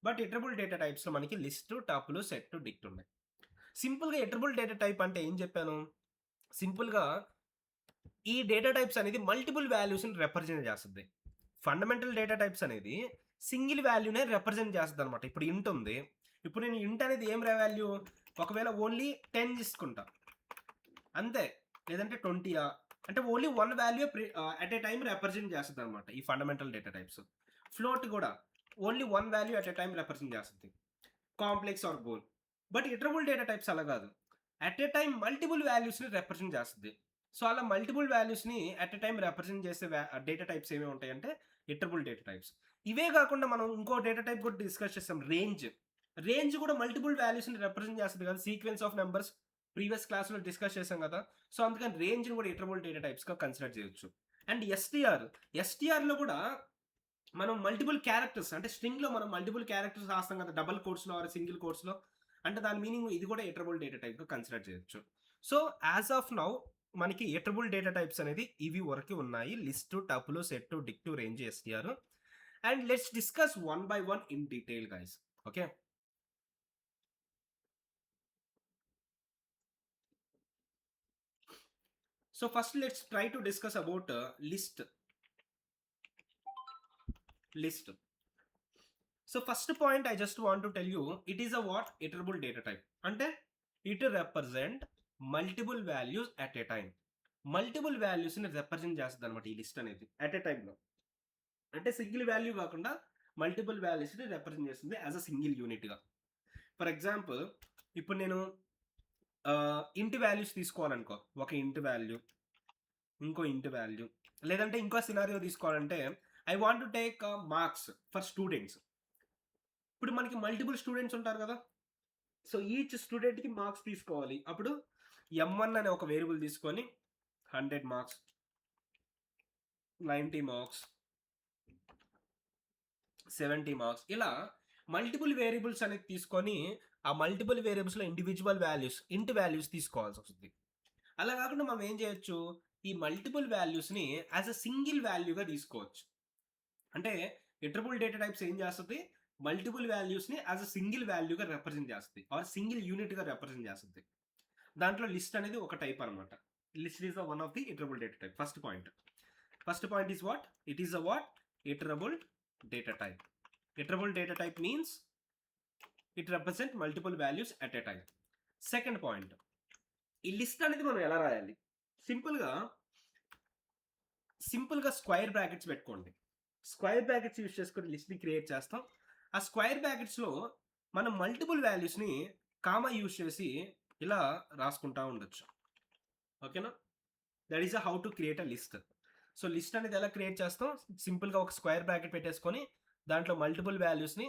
బట్ ఇటరబుల్ డేటా టైప్స్లో మనకి లిస్ట్, టపుల్, సెట్, డిక్ట్ ఉన్నాయి. సింపుల్గా ఇటరబుల్ డేటా టైప్ అంటే ఏం చెప్పాను? సింపుల్గా ఈ డేటా టైప్స్ అనేది మల్టిపుల్ వాల్యూస్ని రిప్రజెంట్ చేస్తుంది. ఫండమెంటల్ డేటా టైప్స్ అనేది సింగిల్ వాల్యూనే రిప్రజెంట్ చేస్తుంది అనమాట. ఇప్పుడు ఇంట్ ఉంది, ఇప్పుడు నేను ఇంట్ అనేది ఏం వాల్యూ? ఒకవేళ ఓన్లీ 10 తీసుకుంటా అంతే, లేదంటే 20 అంటే only 1 value at a time represent చేస్తుంది అనమాట ఈ ఫండమెంటల్ డేటా టైప్స్. ఫ్లోట్ కూడా only 1 value at a time represent చేస్తుంది. Complex or bool. But iterable data types అలా కాదు, అట్ ఏ టైం మల్టిపుల్ వాల్యూస్ని రిప్రజెంట్ చేస్తుంది. సో అలా మల్టిపుల్ వాల్యూస్ని అట్ ఏ టైం రిప్రజెంట్ చేసే డేటా టైప్స్ ఏమేమి ఉంటాయంటే ఇటరబుల్ డేటా టైప్స్. ఇవే కాకుండా మనం ఇంకో డేటా టైప్ కూడా డిస్కస్ చేస్తాం, రేంజ్. రేంజ్ కూడా మల్టిపుల్ వాల్యూస్ని రిప్రజెంట్ చేస్తుంది కదా, సీక్వెన్స్ ఆఫ్ నెంబర్స్ ప్రీవియస్ క్లాస్లో డిస్కస్ చేసాం కదా. సో అందుకని రేంజ్ని కూడా ఇటరబుల్ డేటా టైప్స్గా కన్సిడర్ చేయొచ్చు. అండ్ ఎస్టీఆర్లో కూడా మనం మల్టిపుల్ క్యారెక్టర్స్ అంటే స్ట్రింగ్లో మనం మల్టిపుల్ క్యారెక్టర్స్ రాస్తాం కదా, డబుల్ కోట్స్లో ఆర్ సింగిల్ కోట్స్లో. అంటే దాని మీనింగ్ ఇది కూడా ఇటరబుల్ డేటా టైప్గా కన్సిడర్ చేయొచ్చు. సో యాజ్ ఆఫ్ నౌ మనకి ఇటరబుల్ డేటా టైప్స్ అనేది ఇవి వరకు ఉన్నాయి: list, tuple, set, డిక్ట్, range, STR. And let's discuss one by one in detail guys. Okay, so first let's try to discuss about list. So first point I just want to tell you, it is a what? Iterable data type. Ante it represent multiple values at a time. Multiple values ni represent చేస్తుంది అనమాట ఈ లిస్ట్ అనేది at a time లో. అంటే సింగిల్ వాల్యూ కాకుండా మల్టిపుల్ వాల్యూస్ని రిప్రజెంట్ చేస్తుంది యాజ్ అ సింగిల్ యూనిట్గా. ఫర్ ఎగ్జాంపుల్ ఇప్పుడు నేను ఇంటి వాల్యూస్ తీసుకోవాలనుకో, ఒక ఇంటి వాల్యూ, ఇంకో ఇంటి వాల్యూ, లేదంటే ఇంకో సినారియో తీసుకోవాలంటే I want to take marks for students. ఇప్పుడు మనకి మల్టిపుల్ స్టూడెంట్స్ ఉంటారు కదా, సో ఈచ్ స్టూడెంట్కి మార్క్స్ తీసుకోవాలి. అప్పుడు M1 అనే ఒక వేరియబుల్ తీసుకొని 100 మార్క్స్, 90 మార్క్స్, 70 మార్క్స్, ఇలా మల్టిపుల్ వేరియబుల్స్ అనేది తీసుకొని ఆ మల్టిపుల్ వేరియబుల్స్లో ఇండివిజువల్ వాల్యూస్, ఇంటి వాల్యూస్ తీసుకోవాల్సి వస్తుంది. అలా కాకుండా మనం ఏం చేయొచ్చు, ఈ మల్టిపుల్ వాల్యూస్ని యాజ్ అ సింగిల్ వాల్యూగా తీసుకోవచ్చు. అంటే ఇటరబుల్ డేటా టైప్స్ ఏం చేస్తుంది, మల్టిపుల్ వాల్యూస్ని యాజ్ అ సింగిల్ వాల్యూగా రిప్రజెంట్ చేస్తుంది, ఆర్ సింగిల్ యూనిట్గా రిప్రజెంట్ చేస్తుంది. దాంట్లో లిస్ట్ అనేది ఒక టైప్ అనమాట. List is one of the iterable data type. First point is what? It is a what? Iterable data type. Iterable data type means it represent multiple values at a time. Second point, ఈ లిస్ట్ అనేది మనం ఎలా రాయాలి? సింపుల్గా స్క్వేర్ బ్రాకెట్స్ పెట్టుకోండి. స్క్వేర్ బ్రాకెట్స్ యూజ్ చేసుకొని లిస్ట్ని క్రియేట్ చేస్తాం. ఆ స్క్వేర్ బ్రాకెట్స్లో మనం మల్టిపుల్ వాల్యూస్ని కామా యూజ్ చేసి ఇలా రాసుకుంటా ఉండొచ్చు. ఓకేనా? That is how to create a list. So list అనేది ఎలా క్రియేట్ చేస్తాం? సింపుల్గా ఒక స్క్వేర్ బ్రాకెట్ పెట్టేసుకొని దాంట్లో మల్టిపుల్ వాల్యూస్ని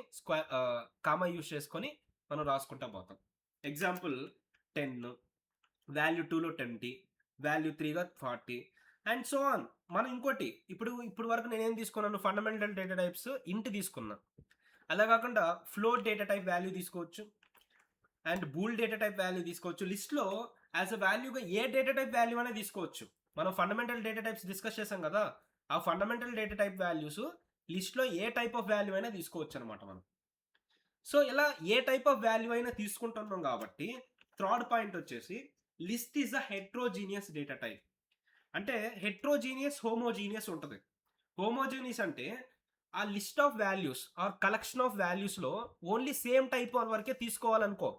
కామా యూజ్ చేసుకొని మనం రాసుకుంటా పోతాం. ఎగ్జాంపుల్ 10, వాల్యూ 2లో 20, వాల్యూ 3గా 40 అండ్ సో ఆన్. మనం ఇంకోటి ఇప్పుడు వరకు నేనేం తీసుకున్నాను, ఫండమెంటల్ డేటా టైప్స్ ఇంట్ తీసుకున్నా. అలా కాకుండా ఫ్లోట్ డేటా టైప్ వాల్యూ తీసుకోవచ్చు and bool data type value తీసుకోవచ్చు. లిస్ట్లో యాజ్ అ వాల్యూగా ఏ డేటా టైప్ వాల్యూ అనేది తీసుకోవచ్చు. మనం ఫండమెంటల్ డేటా టైప్స్ డిస్కస్ చేసాం కదా, ఆ ఫండమెంటల్ డేటా టైప్ వాల్యూస్ లిస్ట్లో ఏ టైప్ ఆఫ్ వాల్యూ అయినా తీసుకోవచ్చు అనమాట మనం. సో ఇలా ఏ టైప్ ఆఫ్ వాల్యూ అయినా తీసుకుంటున్నాం కాబట్టి థర్డ్ పాయింట్ వచ్చేసి list is a heterogeneous data type. అంటే హెట్రోజీనియస్, హోమోజీనియస్ ఉంటుంది. హోమోజీనియస్ అంటే ఆ list of values or collection of వాల్యూస్లో ఓన్లీ సేమ్ టైప్ వరకే తీసుకోవాలనుకో.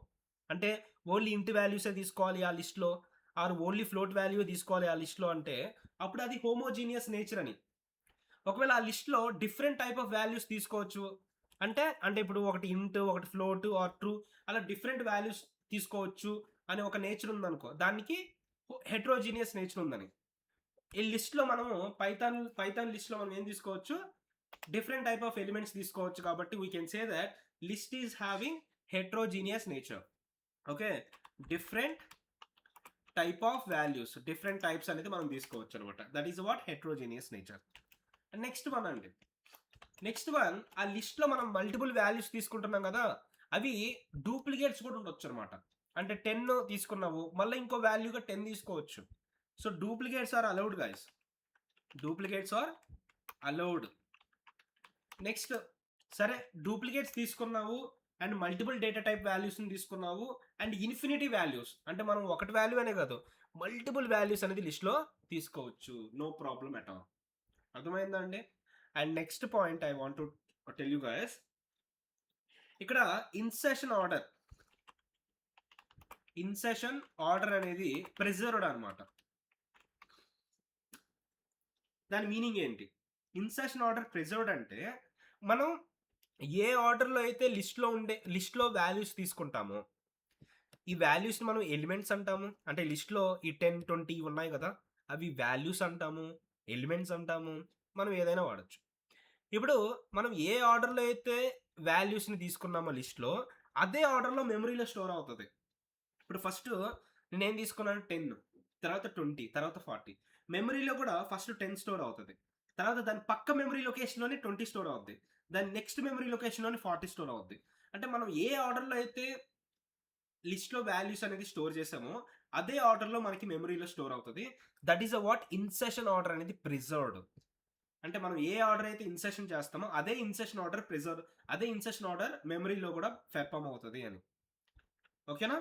అంటే ఓన్లీ ఇంటి వాల్యూసే తీసుకోవాలి ఆ లిస్ట్లో, ఆర్ ఓన్లీ ఫ్లోట్ వాల్యూ తీసుకోవాలి ఆ లిస్ట్లో అంటే అప్పుడు అది హోమోజీనియస్ నేచర్ అని. ఒకవేళ ఆ లిస్ట్లో డిఫరెంట్ టైప్ ఆఫ్ వాల్యూస్ తీసుకోవచ్చు అంటే ఇప్పుడు ఒకటి ఇంట్, ఒకటి ఫ్లోట్ ఆర్ ట్రూ, అలా డిఫరెంట్ వాల్యూస్ తీసుకోవచ్చు అని ఒక నేచర్ ఉందనుకో, దానికి హెట్రోజీనియస్ నేచర్ ఉందని. ఈ లిస్ట్లో మనము పైథాన్ లిస్ట్లో మనం ఏం తీసుకోవచ్చు, డిఫరెంట్ టైప్ ఆఫ్ ఎలిమెంట్స్ తీసుకోవచ్చు. కాబట్టి we can say that list is having heterogeneous nature. Okay, different type of values, different types అనేది మనం తీసుకోవచ్చు అనమాట. That is what heterogeneous nature. Next one అండి, నెక్స్ట్ వన్ ఆ లిస్ట్లో మనం మల్టిపుల్ వాల్యూస్ తీసుకుంటున్నాం కదా, అవి డూప్లికేట్స్ కూడా ఉండొచ్చు అనమాట. అంటే 10 తీసుకున్నావు, మళ్ళీ ఇంకో వాల్యూగా 10 తీసుకోవచ్చు. So duplicates are allowed guys, duplicates are allowed. Next, సరే డూప్లికేట్స్ తీసుకున్నావు అండ్ మల్టిపుల్ డేటా టైప్ వాల్యూస్ని తీసుకున్నావు అండ్ ఇన్ఫినిటీ వాల్యూస్, అంటే మనం ఒకటి వాల్యూ అనే కాదు మల్టిపుల్ వాల్యూస్ అనేది లిస్ట్లో తీసుకోవచ్చు, నో ప్రాబ్లం అట్ ఆల్. అర్థమైందా అండి? And next point I want to tell you guys, ఇక్కడ ఇన్సెషన్ ఆర్డర్ అనేది ప్రిజర్వ్డ్ అనమాట. దాని మీనింగ్ ఏంటి? ఇన్సెషన్ ఆర్డర్ ప్రిజర్వ్డ్ అంటే మనం ఏ ఆర్డర్లో అయితే లిస్ట్లో వాల్యూస్ తీసుకుంటామో, ఈ వాల్యూస్ని మనం ఎలిమెంట్స్ అంటాము. అంటే లిస్ట్లో ఈ 10, 20 ఉన్నాయి కదా, అవి వాల్యూస్ అంటాము, ఎలిమెంట్స్ అంటాము, మనం ఏదైనా వాడచ్చు. ఇప్పుడు మనం ఏ ఆర్డర్లో అయితే వాల్యూస్ని తీసుకున్నామో లిస్ట్లో, అదే ఆర్డర్లో మెమరీలో స్టోర్ అవుతుంది. ఇప్పుడు ఫస్ట్ నేనేం తీసుకున్నాను, 10, తర్వాత 20, తర్వాత 40. మెమరీలో కూడా ఫస్ట్ 10 స్టోర్ అవుతుంది, తర్వాత దాని పక్క మెమరీ లొకేషన్లోనే 20 స్టోర్ అవుద్ది, దాని నెక్స్ట్ మెమరీ లొకేషన్లోనే 40 స్టోర్ అవుద్ది. అంటే మనం ఏ ఆర్డర్లో అయితే లిస్ట్లో వాల్యూస్ అనేది స్టోర్ చేసామో అదే ఆర్డర్లో మనకి మెమరీలో స్టోర్ అవుతుంది. That is a what insertion order అనేది ప్రిజర్వ్డ్. అంటే మనం ఏ ఆర్డర్ అయితే ఇన్సెషన్ చేస్తామో అదే ఇన్సెషన్ ఆర్డర్ మెమరీలో కూడా పెర్ఫామ్ అవుతుంది అని. ఓకేనా?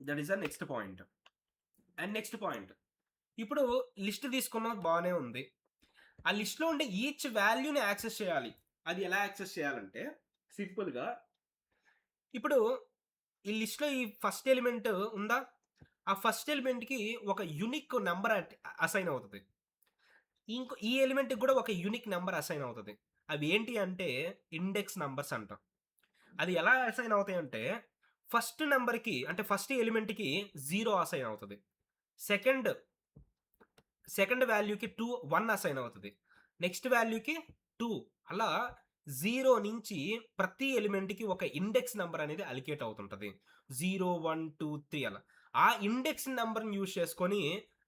That is the next point. And next point, ఇప్పుడు లిస్ట్ తీసుకున్నది బాగానే ఉంది, ఆ లిస్ట్లో ఉండే ఈచ్ వాల్యూని యాక్సెస్ చేయాలి. అది ఎలా యాక్సెస్ చేయాలంటే సింపుల్గా, ఇప్పుడు ఈ లిస్ట్లో ఈ ఫస్ట్ ఎలిమెంట్ ఉందా, ఆ ఫస్ట్ ఎలిమెంట్కి ఒక యూనిక్ నెంబర్ అసైన్ అవుతుంది, ఈ ఎలిమెంట్కి కూడా ఒక యూనిక్ నెంబర్ అసైన్ అవుతుంది. అవి ఏంటి అంటే ఇండెక్స్ నెంబర్స్ అంటాం. అది ఎలా అసైన్ అవుతాయి అంటే ఫస్ట్ నెంబర్కి, అంటే ఫస్ట్ ఎలిమెంట్కి 0 అసైన్ అవుతుంది, సెకండ్ వాల్యూకి 1 అసైన్ అవుతుంది, నెక్స్ట్ వాల్యూకి 2, అలా 0 నుంచి ప్రతి ఎలిమెంట్కి ఒక ఇండెక్స్ నెంబర్ అనేది అలికేట్ అవుతుంటుంది. 0, 1, 2, 3 అలా. ఆ ఇండెక్స్ నెంబర్ని యూజ్ చేసుకొని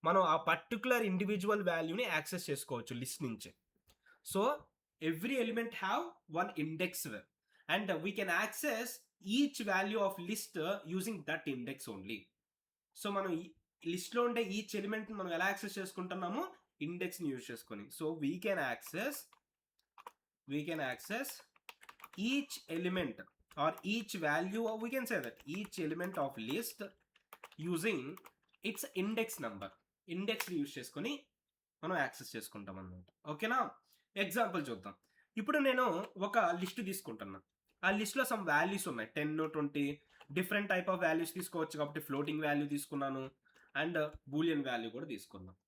మనం ఆ పర్టికులర్ ఇండివిజువల్ వాల్యూని యాక్సెస్ చేసుకోవచ్చు లిస్ట్ నుంచి. So every element have one index and we can access each value of list using that index only. So మనం లిస్ట్లో ఉండే ఈచ్ ఎలిమెంట్ మనం ఎలా యాక్సెస్ చేసుకుంటున్నామో ఇండెక్స్ని యూజ్ చేసుకొని. So we can access each element or each value, or we can say that each element of list using its index number, ఇండెక్స్ని యూజ్ చేసుకొని మనం యాక్సెస్ చేసుకుంటాం అన్నమాట. ఓకేనా? ఎగ్జాంపుల్ చూద్దాం. ఇప్పుడు నేను ఒక లిస్ట్ తీసుకుంటున్నా, ఆ లిస్ట్లో సమ్ వాల్యూస్ ఉన్నాయి 10, 20 డిఫరెంట్ టైప్ ఆఫ్ వాల్యూస్ తీసుకోవచ్చు. కాబట్టి ఫ్లోటింగ్ వాల్యూ తీసుకున్నాను అండ్ బూలియన్ వాల్యూ కూడా తీసుకున్నాను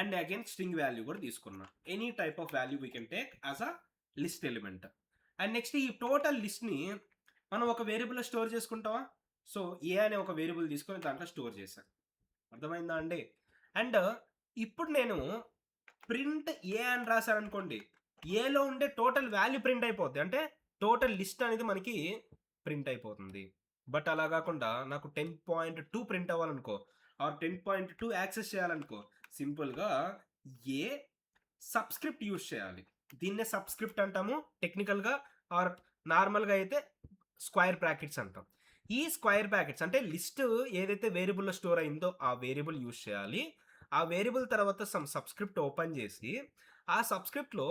అండ్ అగైన్ స్ట్రింగ్ వాల్యూ కూడా తీసుకున్నాను. Any type of value we can take as a list element. And next ఈ టోటల్ లిస్ట్ని మనం ఒక వేరియబుల్లో స్టోర్ చేసుకుంటామా? సో ఏ అనే ఒక వేరియబుల్ తీసుకొని దాంట్లో స్టోర్ చేశాను. అర్థమైందా అండి? అండ్ ఇప్పుడు నేను ప్రింట్ ఏ అని రాశాను అనుకోండి, ఏలో ఉండే టోటల్ వాల్యూ ప్రింట్ అయిపోద్ది, అంటే టోటల్ లిస్ట్ అనేది మనకి ప్రింట్ అయిపోతుంది. బట్ అలా కాకుండా నాకు 10.2 ప్రింట్ అవ్వాలనుకో, ఆర్ 10.2 యాక్సెస్ చేయాలనుకో సింపుల్గా ఏ సబ్స్క్రిప్ట్ యూజ్ చేయాలి. దీన్నే సబ్స్క్రిప్ట్ అంటాము టెక్నికల్గా, ఆర్ నార్మల్గా అయితే స్క్వేర్ బ్రాకెట్స్ అంటాం. ఈ స్క్వేర్ బ్రాకెట్స్ అంటే లిస్ట్ ఏదైతే వేరియబుల్లో స్టోర్ అయిందో ఆ వేరియబుల్ యూజ్ చేయాలి. ఆ వేరియబుల్ తర్వాత సబ్స్క్రిప్ట్ ఓపెన్ చేసి ఆ సబ్స్క్రిప్ట్లో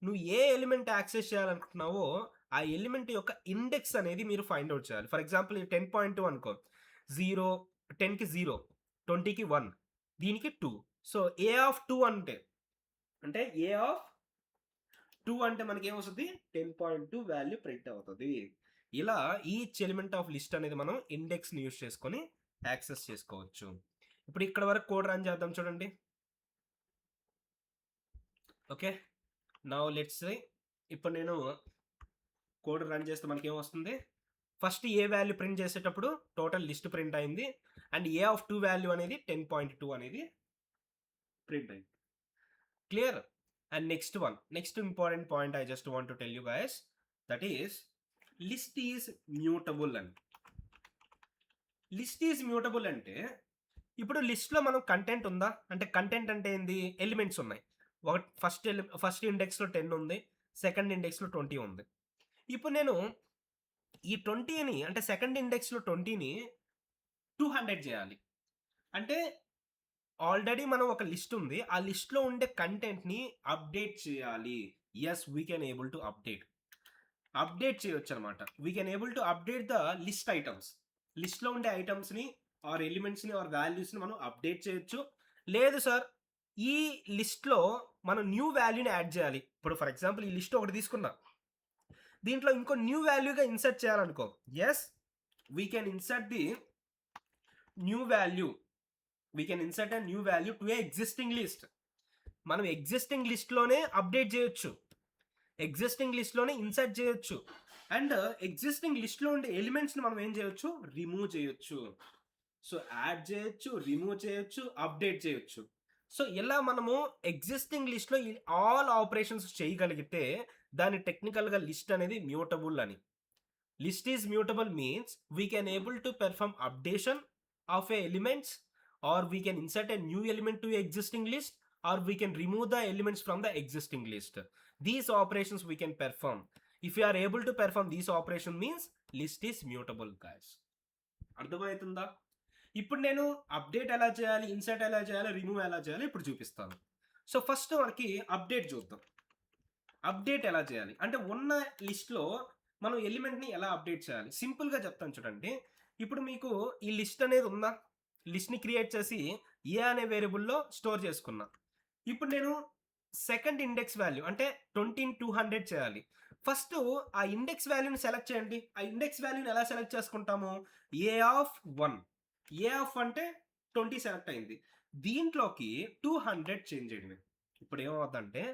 నువ్వు ఏ ఎలిమెంట్ యాక్సెస్ చేయాలనుకుంటున్నావో ఆ ఎలిమెంట్ యొక్క ఇండెక్స్ అనేది మీరు ఫైండ్ అవుట్ చేయాలి. ఫర్ ఎగ్జాంపుల్ 10.2 అనుకో, 0, 10కి 0, 20కి 1, దీనికి 2. సో ఏ ఆఫ్ 2 అంటే ఏ ఆఫ్ 2 అంటే మనకి ఏమొస్తుంది, 10.2 వాల్యూ ప్రింట్ అవుతుంది. ఇలా ఈచ్ ఎలిమెంట్ ఆఫ్ లిస్ట్ అనేది మనం ఇండెక్స్ని యూజ్ చేసుకొని యాక్సెస్ చేసుకోవచ్చు. ఇప్పుడు ఇక్కడ వరకు కోడ్ రన్ చేద్దాం చూడండి. ఓకే, నౌ లెట్స్ సే ఇప్పుడు నేను కోడ్ రన్ చేస్తే మనకి ఏమొస్తుంది, ఫస్ట్ ఏ వాల్యూ ప్రింట్ చేసేటప్పుడు టోటల్ లిస్ట్ ప్రింట్ అయింది అండ్ ఏ ఆఫ్ 2 వాల్యూ అనేది 10.2 అనేది ప్రింట్ అయింది. Clear? And next important point I just want to tell you guys, that is list is mutable అని. లిస్ట్ ఈజ్ మ్యూటబుల్ అంటే ఇప్పుడు లిస్ట్లో మనం కంటెంట్ ఉందా అంటే, కంటెంట్ అంటే ఏంది, ఎలిమెంట్స్ ఉన్నాయి. ఒక ఫస్ట్ ఇండెక్స్లో 10 ఉంది, సెకండ్ ఇండెక్స్లో 20 ఉంది. ఇప్పుడు నేను ఈ 20ని అంటే సెకండ్ ఇండెక్స్లో 20ని 200 చేయాలి అంటే ఆల్రెడీ మనం ఒక లిస్ట్ ఉంది, ఆ లిస్ట్లో ఉండే కంటెంట్ని అప్డేట్ చేయాలి. Yes, we can able to update చేయొచ్చు అనమాట. We can able to update the list items. లిస్ట్లో ఉండే ఐటమ్స్ని ఆర్ ఎలిమెంట్స్ని ఆర్ వాల్యూస్ని మనం అప్డేట్ చేయొచ్చు. లేదు సార్, ఈ లిస్ట్లో మనం న్యూ వాల్యూని యాడ్ చేయాలి. ఇప్పుడు ఫర్ ఎగ్జాంపుల్ ఈ లిస్ట్ ఒకటి తీసుకున్నా, దీంట్లో ఇంకో న్యూ వాల్యూగా ఇన్సర్ట్ చేయాలనుకో, yes we can insert the new value. We can insert a new value to a existing list. మనం ఎగ్జిస్టింగ్ లిస్ట్లోనే అప్డేట్ చేయొచ్చు, ఎగ్జిస్టింగ్ లిస్ట్లోనే ఇన్సర్ట్ చేయొచ్చు అండ్ ఎగ్జిస్టింగ్ లిస్ట్లో ఉండే ఎలిమెంట్స్ని మనం ఏం చేయొచ్చు, రిమూవ్ చేయొచ్చు. సో యాడ్ చేయొచ్చు, రిమూవ్ చేయొచ్చు, అప్డేట్ చేయొచ్చు. సో ఇలా మనము ఎగ్జిస్టింగ్ లిస్ట్లో ఆల్ ఆపరేషన్స్ చేయగలిగితే దాని టెక్నికల్గా లిస్ట్ అనేది మ్యూటబుల్ అని. List is mutable means we can able to perform updation of a elements, or we can insert a new element to existing list, or we can remove the elements from the existing list. These operations we can perform. If you are able to perform these operations means list is mutable guys. అర్థమవుతుందా? ఇప్పుడు నేను అప్డేట్ ఎలా చేయాలి, ఇన్సర్ట్ ఎలా చేయాలి, రిమూవ్ ఎలా చేయాలి ఇప్పుడు చూపిస్తాను. సో ఫస్ట్ మనకి అప్డేట్ చూద్దాం. అప్డేట్ ఎలా చేయాలి అంటే ఉన్న లిస్ట్లో మనం ఎలిమెంట్ని ఎలా అప్డేట్ చేయాలి సింపుల్గా చెప్తాను చూడండి. ఇప్పుడు మీకు ఈ లిస్ట్ అనేది ఉందా, లిస్ట్ని క్రియేట్ చేసి ఏ అనే వేరియబుల్లో స్టోర్ చేసుకున్నా. ఇప్పుడు నేను సెకండ్ ఇండెక్స్ వాల్యూ అంటే 20ని 200 చేయాలి. ఫస్ట్ ఆ ఇండెక్స్ వాల్యూని సెలెక్ట్ చేయండి. ఆ ఇండెక్స్ వాల్యూని ఎలా సెలెక్ట్ చేసుకుంటాము, ఏ ఆఫ్ 1. ఏ ఆఫ్ అంటే 20 సెలెక్ట్ అయింది, దీంట్లోకి 200 చేంజ్ చేయడమే. ఇప్పుడు ఏమవుతుందంటే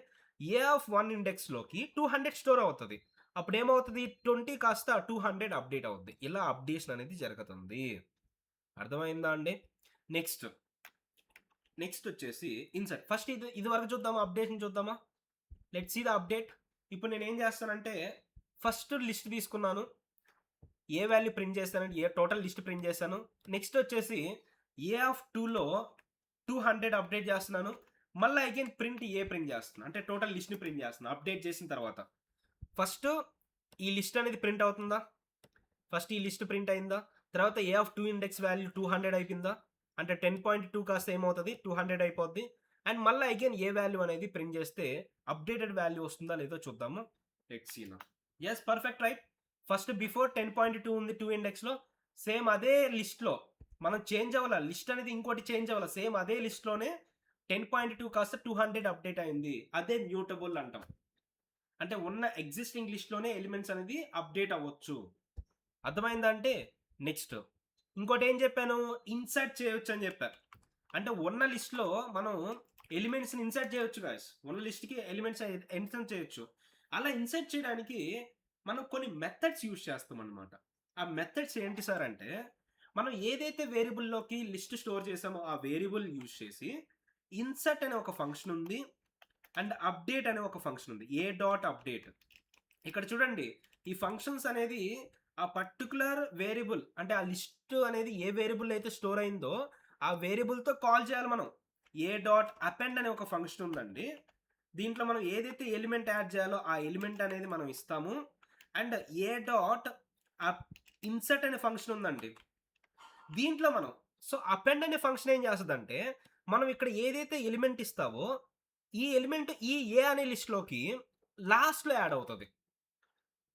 ఏ ఆఫ్ 1 ఇండెక్స్లోకి 200 స్టోర్ అవుతుంది. అప్పుడు ఏమవుతుంది, 20 కాస్త 200 అప్డేట్ అవుతుంది. ఇలా అప్డేషన్ అనేది జరుగుతుంది. అర్థమైందా అండి? నెక్స్ట్ వచ్చేసి ఇన్సర్ట్. ఫస్ట్ ఇది వరకు చూద్దామా, అప్డేషన్ చూద్దామా. Let's see the update. ఇప్పుడు నేను ఏం చేస్తానంటే ఫస్ట్ లిస్ట్ తీసుకున్నాను, ఏ వాల్యూ ప్రింట్ చేస్తానంటే ఏ టోటల్ లిస్ట్ ప్రింట్ చేశాను. నెక్స్ట్ వచ్చేసి ఏ ఆఫ్ 2లో 200 అప్డేట్ చేస్తున్నాను. మళ్ళీ అగైన్ ప్రింట్ చేస్తున్నాను అంటే టోటల్ లిస్ట్ని ప్రింట్ చేస్తున్నాను. అప్డేట్ చేసిన తర్వాత ఫస్ట్ ఈ లిస్ట్ అనేది ప్రింట్ అవుతుందా, ఫస్ట్ ఈ లిస్ట్ ప్రింట్ అయిందా, తర్వాత ఏ ఆఫ్ 2 ఇండెక్స్ వాల్యూ 200 అయిపోయిందా అంటే 10.2 కాస్త ఏమవుతుంది 200 అయిపోద్ది. అండ్ మళ్ళీ అగైన్ ఏ వాల్యూ అనేది ప్రింట్ చేస్తే అప్డేటెడ్ వాల్యూ వస్తుందా లేదో చూద్దాము. Let's see now. Yes, perfect, right. First before 10.2 ఉంది 2 ఇండెక్స్లో, సేమ్ అదే లిస్ట్లో మనం చేంజ్ అవ్వాల, లిస్ట్ అనేది ఇంకోటి చేంజ్ అవ్వాల, సేమ్ అదే లిస్ట్లోనే 10.2 కాస్త 200 అప్డేట్ అయింది. అదే మ్యూటబుల్ అంటాం. అంటే ఉన్న ఎగ్జిస్టింగ్ లిస్ట్లోనే ఎలిమెంట్స్ అనేది అప్డేట్ అవ్వచ్చు. అర్థమైందా అంటే నెక్స్ట్ ఇంకోటి ఏం చెప్పాను, ఇన్సర్ట్ చేయొచ్చు అని చెప్పాను. అంటే ఉన్న లిస్ట్లో మనం ఎలిమెంట్స్ని ఇన్సర్ట్ చేయొచ్చు గాయస్. ఉన్న లిస్ట్కి ఎలిమెంట్స్ ఇన్సర్ట్ చేయొచ్చు. అలా ఇన్సర్ట్ చేయడానికి మనం కొన్ని మెథడ్స్ యూజ్ చేస్తాం అనమాట. ఆ మెథడ్స్ ఏంటి సార్ అంటే, మనం ఏదైతే వేరియబుల్లోకి లిస్ట్ స్టోర్ చేసామో ఆ వేరియబుల్ యూజ్ చేసి ఇన్సర్ట్ అనే ఒక ఫంక్షన్ ఉంది అండ్ అప్డేట్ అనే ఒక ఫంక్షన్ ఉంది, ఏ డాట్ అప్డేట్. ఇక్కడ చూడండి, ఈ ఫంక్షన్స్ అనేది ఆ పర్టికులర్ వేరియబుల్ అంటే ఆ లిస్ట్ అనేది ఏ వేరియబుల్ అయితే స్టోర్ అయిందో ఆ వేరియబుల్తో కాల్ చేయాలి మనం. ఏ డాట్ అపెండ్ అనే ఒక ఫంక్షన్ ఉందండి. దీంట్లో మనం ఏదైతే ఎలిమెంట్ యాడ్ చేయాలో ఆ ఎలిమెంట్ అనేది మనం ఇస్తాము. అండ్ ఏ డాట్ ఇన్సర్ట్ అనే ఫంక్షన్ ఉందండి. దీంట్లో మనం అపెండ్ అనే ఫంక్షన్ ఏం చేస్తుందంటే, మనం ఇక్కడ ఏదైతే ఎలిమెంట్ ఇస్తావో ఈ ఎలిమెంట్ ఈ ఏ అనే లిస్ట్లోకి లాస్ట్లో యాడ్ అవుతుంది.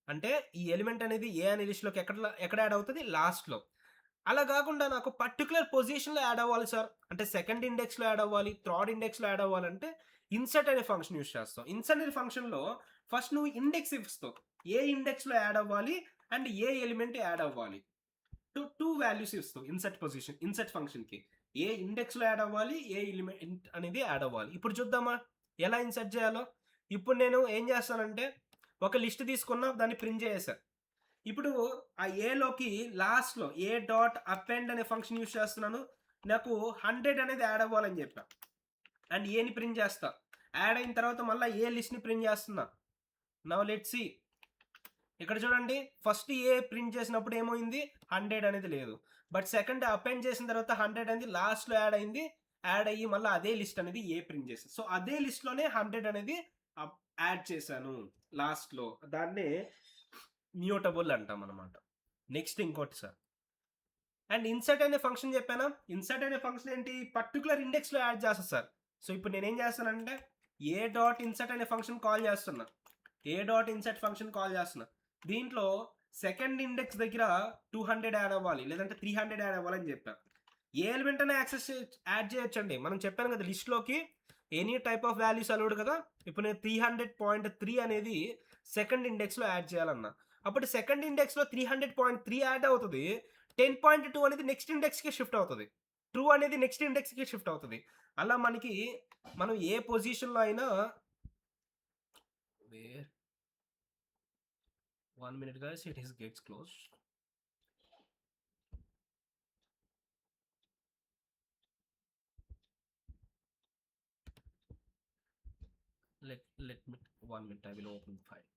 అంటే ఈ ఎలిమెంట్ అనేది ఏ అనే లిస్ట్లోకి ఎక్కడ యాడ్ అవుతుంది? లాస్ట్లో. అలా కాకుండా నాకు పర్టికులర్ పొజిషన్లో యాడ్ అవ్వాలి సార్ అంటే సెకండ్ ఇండెక్స్లో యాడ్ అవ్వాలి, థర్డ్ ఇండెక్స్లో యాడ్ అవ్వాలంటే ఇన్సర్ట్ అనే ఫంక్షన్ యూస్ చేస్తాం. ఇన్సర్ట్ అనే ఫంక్షన్లో ఫస్ట్ నువ్వు ఇండెక్స్ ఇస్తావు. ఏ ఇండెక్స్లో యాడ్ అవ్వాలి అండ్ ఏ ఎలిమెంట్ యాడ్ అవ్వాలి. టూ వాల్యూస్ ఇస్తావు ఇన్సర్ట్ ఫంక్షన్కి. ఏ ఇండెక్స్లో యాడ్ అవ్వాలి, ఏ ఎలిమెంట్ అనేది యాడ్ అవ్వాలి. ఇప్పుడు చూద్దామా ఎలా ఇన్సర్ట్ చేయాలో. ఇప్పుడు నేను ఏం చేస్తానంటే ఒక లిస్ట్ తీసుకున్నా, దాన్ని ప్రింట్ చేసా. ఇప్పుడు ఆ ఏలోకి లాస్ట్లో ఏ డాట్ అపెండ్ అనే ఫంక్షన్ యూస్ చేస్తున్నాను. నాకు 100 అనేది యాడ్ అవ్వాలని చెప్పా. అండ్ ఏని ప్రింట్ చేస్తా. యాడ్ అయిన తర్వాత మళ్ళీ ఏ లిస్ట్ని ప్రింట్ చేస్తున్నా. Now let's see. ఇక్కడ చూడండి, ఫస్ట్ ఏ ప్రింట్ చేసినప్పుడు ఏమైంది? 100 అనేది లేదు. బట్ సెకండ్ అపెండ్ చేసిన తర్వాత 100 అనేది లాస్ట్లో యాడ్ అయింది. యాడ్ అయ్యి మళ్ళీ అదే లిస్ట్ అనేది ఏ ప్రింట్ చేశాను. సో అదే లిస్ట్లోనే 100 అనేది యాడ్ చేశాను లాస్ట్లో. దాన్నే మ్యూటబుల్ అంటాం అనమాట. నెక్స్ట్ ఇంకోటి సార్, అండ్ ఇన్సర్ట్ అనే ఫంక్షన్ చెప్పానా. ఇన్సర్ట్ అనే ఫంక్షన్ ఏంటి? పర్టికులర్ ఇండెక్స్లో యాడ్ చేస్తా సార్. సో ఇప్పుడు నేనేం చేస్తానంటే ఏ డాట్ ఇన్సర్ట్ అనే ఫంక్షన్ కాల్ చేస్తున్నా. A dot insert function call చేస్తున్నా. దీంట్లో సెకండ్ ఇండెక్స్ దగ్గర 200 యాడ్ అవ్వాలి, లేదంటే 300 యాడ్ అవ్వాలని చెప్పా. ఏ ఎలిమెంట్ అయినా యాడ్ చేయొచ్చండి. మనం చెప్పాను కదా లిస్ట్లోకి any type of values allowed కదా. ఇప్పుడు నేను 300.3 అనేది సెకండ్ ఇండెక్స్లో యాడ్ చేయాలన్నా, అప్పుడు సెకండ్ ఇండెక్స్లో 300.3 యాడ్ అవుతుంది. 10.2 అనేది నెక్స్ట్ ఇండెక్స్కి షిఫ్ట్ అవుతుంది. 2 అనేది నెక్స్ట్ ఇండెక్స్కి షిఫ్ట్ అవుతుంది. అలా మనం ఏ పొజిషన్లో అయినా 1 minute guys, it gets closed. Let me 1 minute, I will open the file.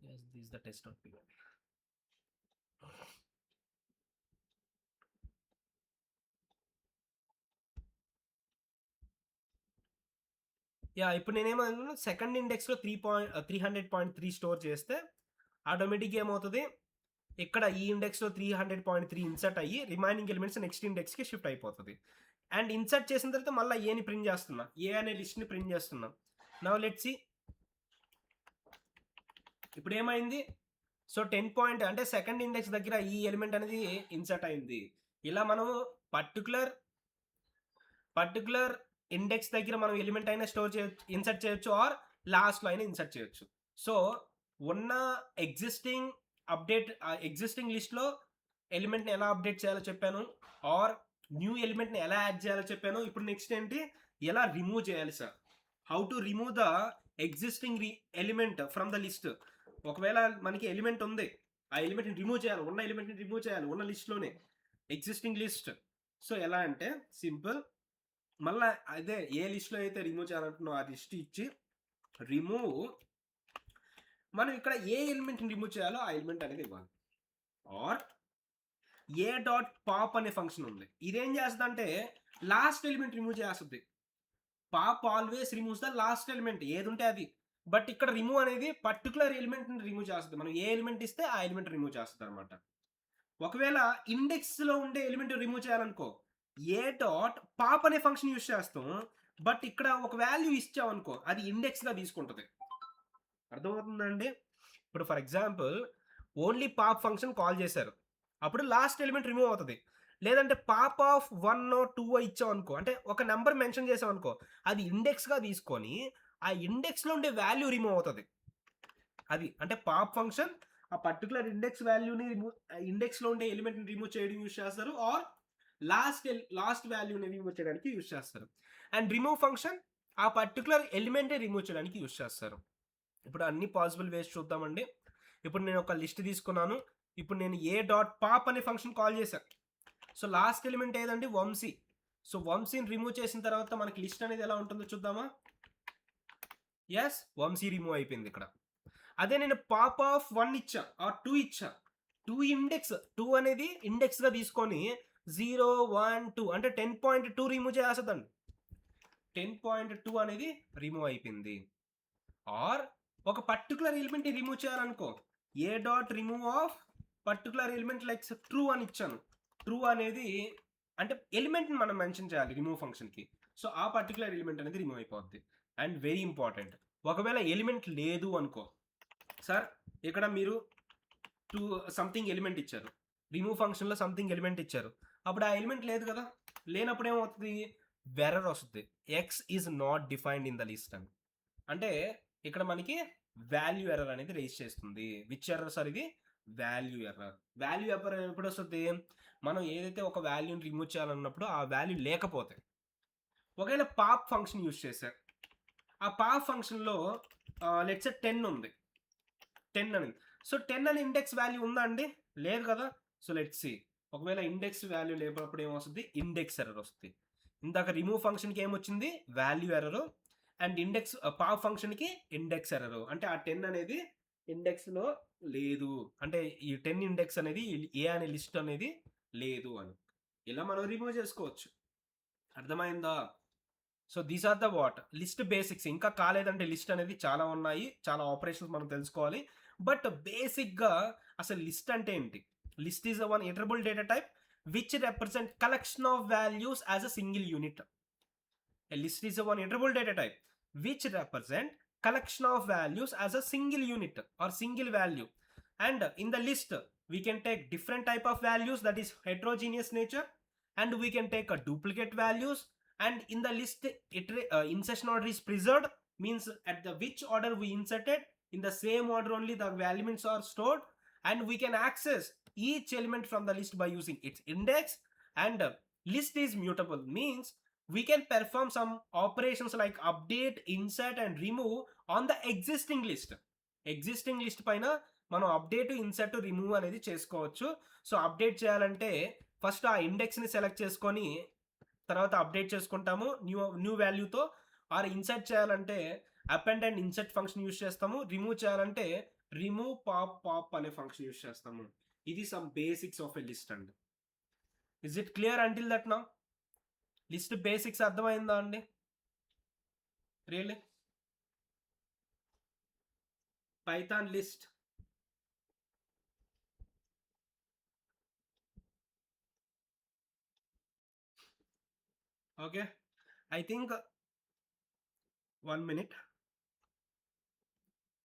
Yes, this is the test.py. ఇప్పుడు నేనేమన్నా సెకండ్ ఇండెక్స్లో 300.3 స్టోర్ చేస్తే ఆటోమేటిక్గా ఏమవుతుంది, ఇక్కడ ఈ ఇండెక్స్లో 300.3 ఇన్సర్ట్ అయ్యి రిమైనింగ్ ఎలిమెంట్స్ నెక్స్ట్ ఇండెక్స్కి షిఫ్ట్ అయిపోతుంది. అండ్ ఇన్సర్ట్ చేసిన తర్వాత మళ్ళీ ఏని ప్రింట్ చేస్తున్నా, ఏ అనే లిస్ట్ని ప్రింట్ చేస్తున్నా. Now let's see. ఇప్పుడు ఏమైంది? సో 10 అంటే సెకండ్ ఇండెక్స్ దగ్గర ఈ ఎలిమెంట్ అనేది ఇన్సర్ట్ అయింది. ఇలా మనం పర్టికులర్ ఇండెక్స్ దగ్గర మనం ఎలిమెంట్ అయినా స్టోర్ చేయొచ్చు, ఇన్సర్ట్ చేయొచ్చు, ఆర్ లాస్ట్లో అయినా ఇన్సర్ట్ చేయొచ్చు. సో ఉన్న ఎగ్జిస్టింగ్ లిస్ట్లో ఎలిమెంట్ని ఎలా అప్డేట్ చేయాలో చెప్పాను, ఆర్ న్యూ ఎలిమెంట్ని ఎలా యాడ్ చేయాలో చెప్పాను. ఇప్పుడు నెక్స్ట్ ఏంటి, ఎలా రిమూవ్ చేయాలి sir. How to remove the existing element from the list. ఒకవేళ మనకి ఎలిమెంట్ ఉంది, ఆ ఎలిమెంట్ని రిమూవ్ చేయాలి, ఉన్న ఎలిమెంట్ని రిమూవ్ చేయాలి ఉన్న లిస్ట్లోనే, ఎగ్జిస్టింగ్ లిస్ట్. సో ఎలా అంటే సింపుల్, మళ్ళీ అదే ఏ లిస్ట్లో అయితే రిమూవ్ చేయాలంటున్నావు ఆ లిస్ట్ ఇచ్చి రిమూవ్, మనం ఇక్కడ ఏ ఎలిమెంట్ని రిమూవ్ చేయాలో ఆ ఎలిమెంట్ అనేది ఇవ్వాలి. ఆర్ ఏ డాట్ పాప్ అనే ఫంక్షన్ ఉంది. ఇదేం చేస్తుంది అంటే లాస్ట్ ఎలిమెంట్ రిమూవ్ చేస్తుంది. Pop always removes the last element, ఏది ఉంటే అది. బట్ ఇక్కడ రిమూవ్ అనేది పర్టికులర్ ఎలిమెంట్ని రిమూవ్ చేస్తుంది. మనం ఏ ఎలిమెంట్ ఇస్తే ఆ ఎలిమెంట్ రిమూవ్ చేస్తుంది అనమాట. ఒకవేళ ఇండెక్స్లో ఉండే ఎలిమెంట్ రిమూవ్ చేయాలనుకో, ఏ డాట్ పాప్ అనే ఫంక్షన్ యూస్ చేస్తాం. బట్ ఇక్కడ ఒక వాల్యూ ఇచ్చామనుకో, అది ఇండెక్స్గా తీసుకుంటుంది. అర్థమవుతుందండి? ఇప్పుడు for example only pop function call చేశారు, అప్పుడు లాస్ట్ ఎలిమెంట్ రిమూవ్ అవుతుంది. లేదంటే పాప్ ఆఫ్ 1 2 ఇచ్చామనుకో, అంటే ఒక నెంబర్ మెన్షన్ చేసామనుకో, అది ఇండెక్స్గా తీసుకొని ఆ ఇండెక్స్లో ఉండే వాల్యూ రిమూవ్ అవుతుంది. అది అంటే పాప్ ఫంక్షన్ ఆ పర్టికులర్ ఇండెక్స్ వాల్యూని ఇండెక్స్లో ఉండే ఎలిమెంట్ని రిమూవ్ చేయడం యూస్ చేస్తారు, ఆర్ లాస్ట్ వాల్యూని రిమూవ్ చేయడానికి యూస్ చేస్తారు. అండ్ రిమూవ్ ఫంక్షన్ ఆ పర్టికులర్ ఎలిమెంటే రిమూవ్ చేయడానికి యూస్ చేస్తారు. ఇప్పుడు అన్ని పాసిబుల్ వేస్ చూద్దామండి. ఇప్పుడు నేను ఒక లిస్ట్ తీసుకున్నాను. ఇప్పుడు నేను ఏ డాట్ పాప్ అనే ఫంక్షన్ కాల్ చేశాను. సో లాస్ట్ ఎలిమెంట్ ఏదండి? వంశీ. సో వంశీని రిమూవ్ చేసిన తర్వాత మనకి లిస్ట్ అనేది ఎలా ఉంటుందో చూద్దామా. ఎస్, వంశీ రిమూవ్ అయిపోయింది ఇక్కడ. అదే నేను పాప్ ఆఫ్ 1 ఇచ్చా ఆర్ 2 ఇచ్చా, 2 అనేది ఇండెక్స్గా తీసుకొని 0 1 2 అంటే 10.2 రిమూవ్ చేస్తుందండి. 10.2 అనేది రిమూవ్ అయిపోయింది. ఆర్ ఒక పర్టికులర్ ఎలిమెంట్ రిమూవ్ చేయాలనుకో, a dot remove of particular element like true అని ఇచ్చాను. ట్రూ అనేది అంటే ఎలిమెంట్ని మనం మెన్షన్ చేయాలి రిమూవ్ ఫంక్షన్కి. సో ఆ పర్టికులర్ ఎలిమెంట్ అనేది రిమూవ్ అయిపోద్ది. అండ్ వెరీ ఇంపార్టెంట్, ఒకవేళ ఎలిమెంట్ లేదు అనుకో, సార్ ఇక్కడ మీరు సంథింగ్ ఎలిమెంట్ ఇచ్చారు, రిమూవ్ ఫంక్షన్లో సంథింగ్ ఎలిమెంట్ ఇచ్చారు, అప్పుడు ఆ ఎలిమెంట్ లేదు కదా, లేనప్పుడు ఏమవుతుంది, ఎర్రర్ వస్తుంది, X is not defined in the list అని. అంటే ఇక్కడ మనకి వాల్యూ ఎర్రర్ అనేది రేస్ చేస్తుంది. విచ్ ఎర్రర్ సార్ ఇది, వాల్యూ ఎర్రర్. వాల్యూ ఎర్రర్ ఎప్పుడు వస్తుంది, మనం ఏదైతే ఒక వాల్యూని రిమూవ్ చేయాలన్నప్పుడు ఆ వాల్యూ లేకపోతే, ఒకవేళ పాప్ ఫంక్షన్ యూజ్ చేశారు, ఆ పాప్ ఫంక్షన్లో లెట్స్ 10 ఉంది, 10 అనేది, సో 10 అని ఇండెక్స్ వాల్యూ ఉందా అండి, లేదు కదా. సో లెట్స్ సి, ఒకవేళ ఇండెక్స్ వాల్యూ లేనప్పుడు ఏమొస్తుంది, ఇండెక్స్ ఎర్రర్ వస్తుంది. ఇందాక రిమూవ్ ఫంక్షన్కి ఏమొచ్చింది, value error, and index pop ఫంక్షన్కి ఇండెక్స్ ఎర్రర్. అంటే ఆ 10 అనేది ఇండెక్స్లో లేదు, అంటే ఈ 10 ఇండెక్స్ అనేది ఏ అనే లిస్ట్ అనేది లేదు అని. ఇలా మనం రిమూవ్ చేసుకోవచ్చు. అర్థమైందా. So these are the what list basics. ఇంకా కాలేదంటే లిస్ట్ అనేది చాలా ఉన్నాయి, చాలా ఆపరేషన్స్ మనం తెలుసుకోవాలి. బట్ బేసిక్గా అసలు లిస్ట్ అంటే ఏంటి, list is one iterable data type which represent collection of values as a single unit. A list is one iterable data type which represent collection of values as a single unit or single value. And in the list we can take different type of values, that is heterogeneous nature, and we can take a duplicate values. And in the list insertion order is preserved, means at the which order we inserted, in the same order only the elements are stored, and we can access each element from the list by using its index. And list is mutable, means we can perform some operations like update, insert and remove on the existing list. Existing list పైన మనం అప్డేట్, ఇన్సర్ట్, రిమూవ్ అనేది చేసుకోవచ్చు. సో అప్డేట్ చేయాలంటే ఫస్ట్ ఆ ఇండెక్స్ని సెలెక్ట్ చేసుకొని తర్వాత అప్డేట్ చేసుకుంటాము న్యూ వాల్యూతో. ఆర్ ఇన్సర్ట్ చేయాలంటే append and insert function use చేస్తాము. రిమూవ్ చేయాలంటే రిమూవ్ పాప్ అనే ఫంక్షన్ యూస్ చేస్తాము. ఇది some basics of a list అండి. Is it clear until that now? List basics అర్థమైందా అండి? Really Python list. Okay, I think 1 minute.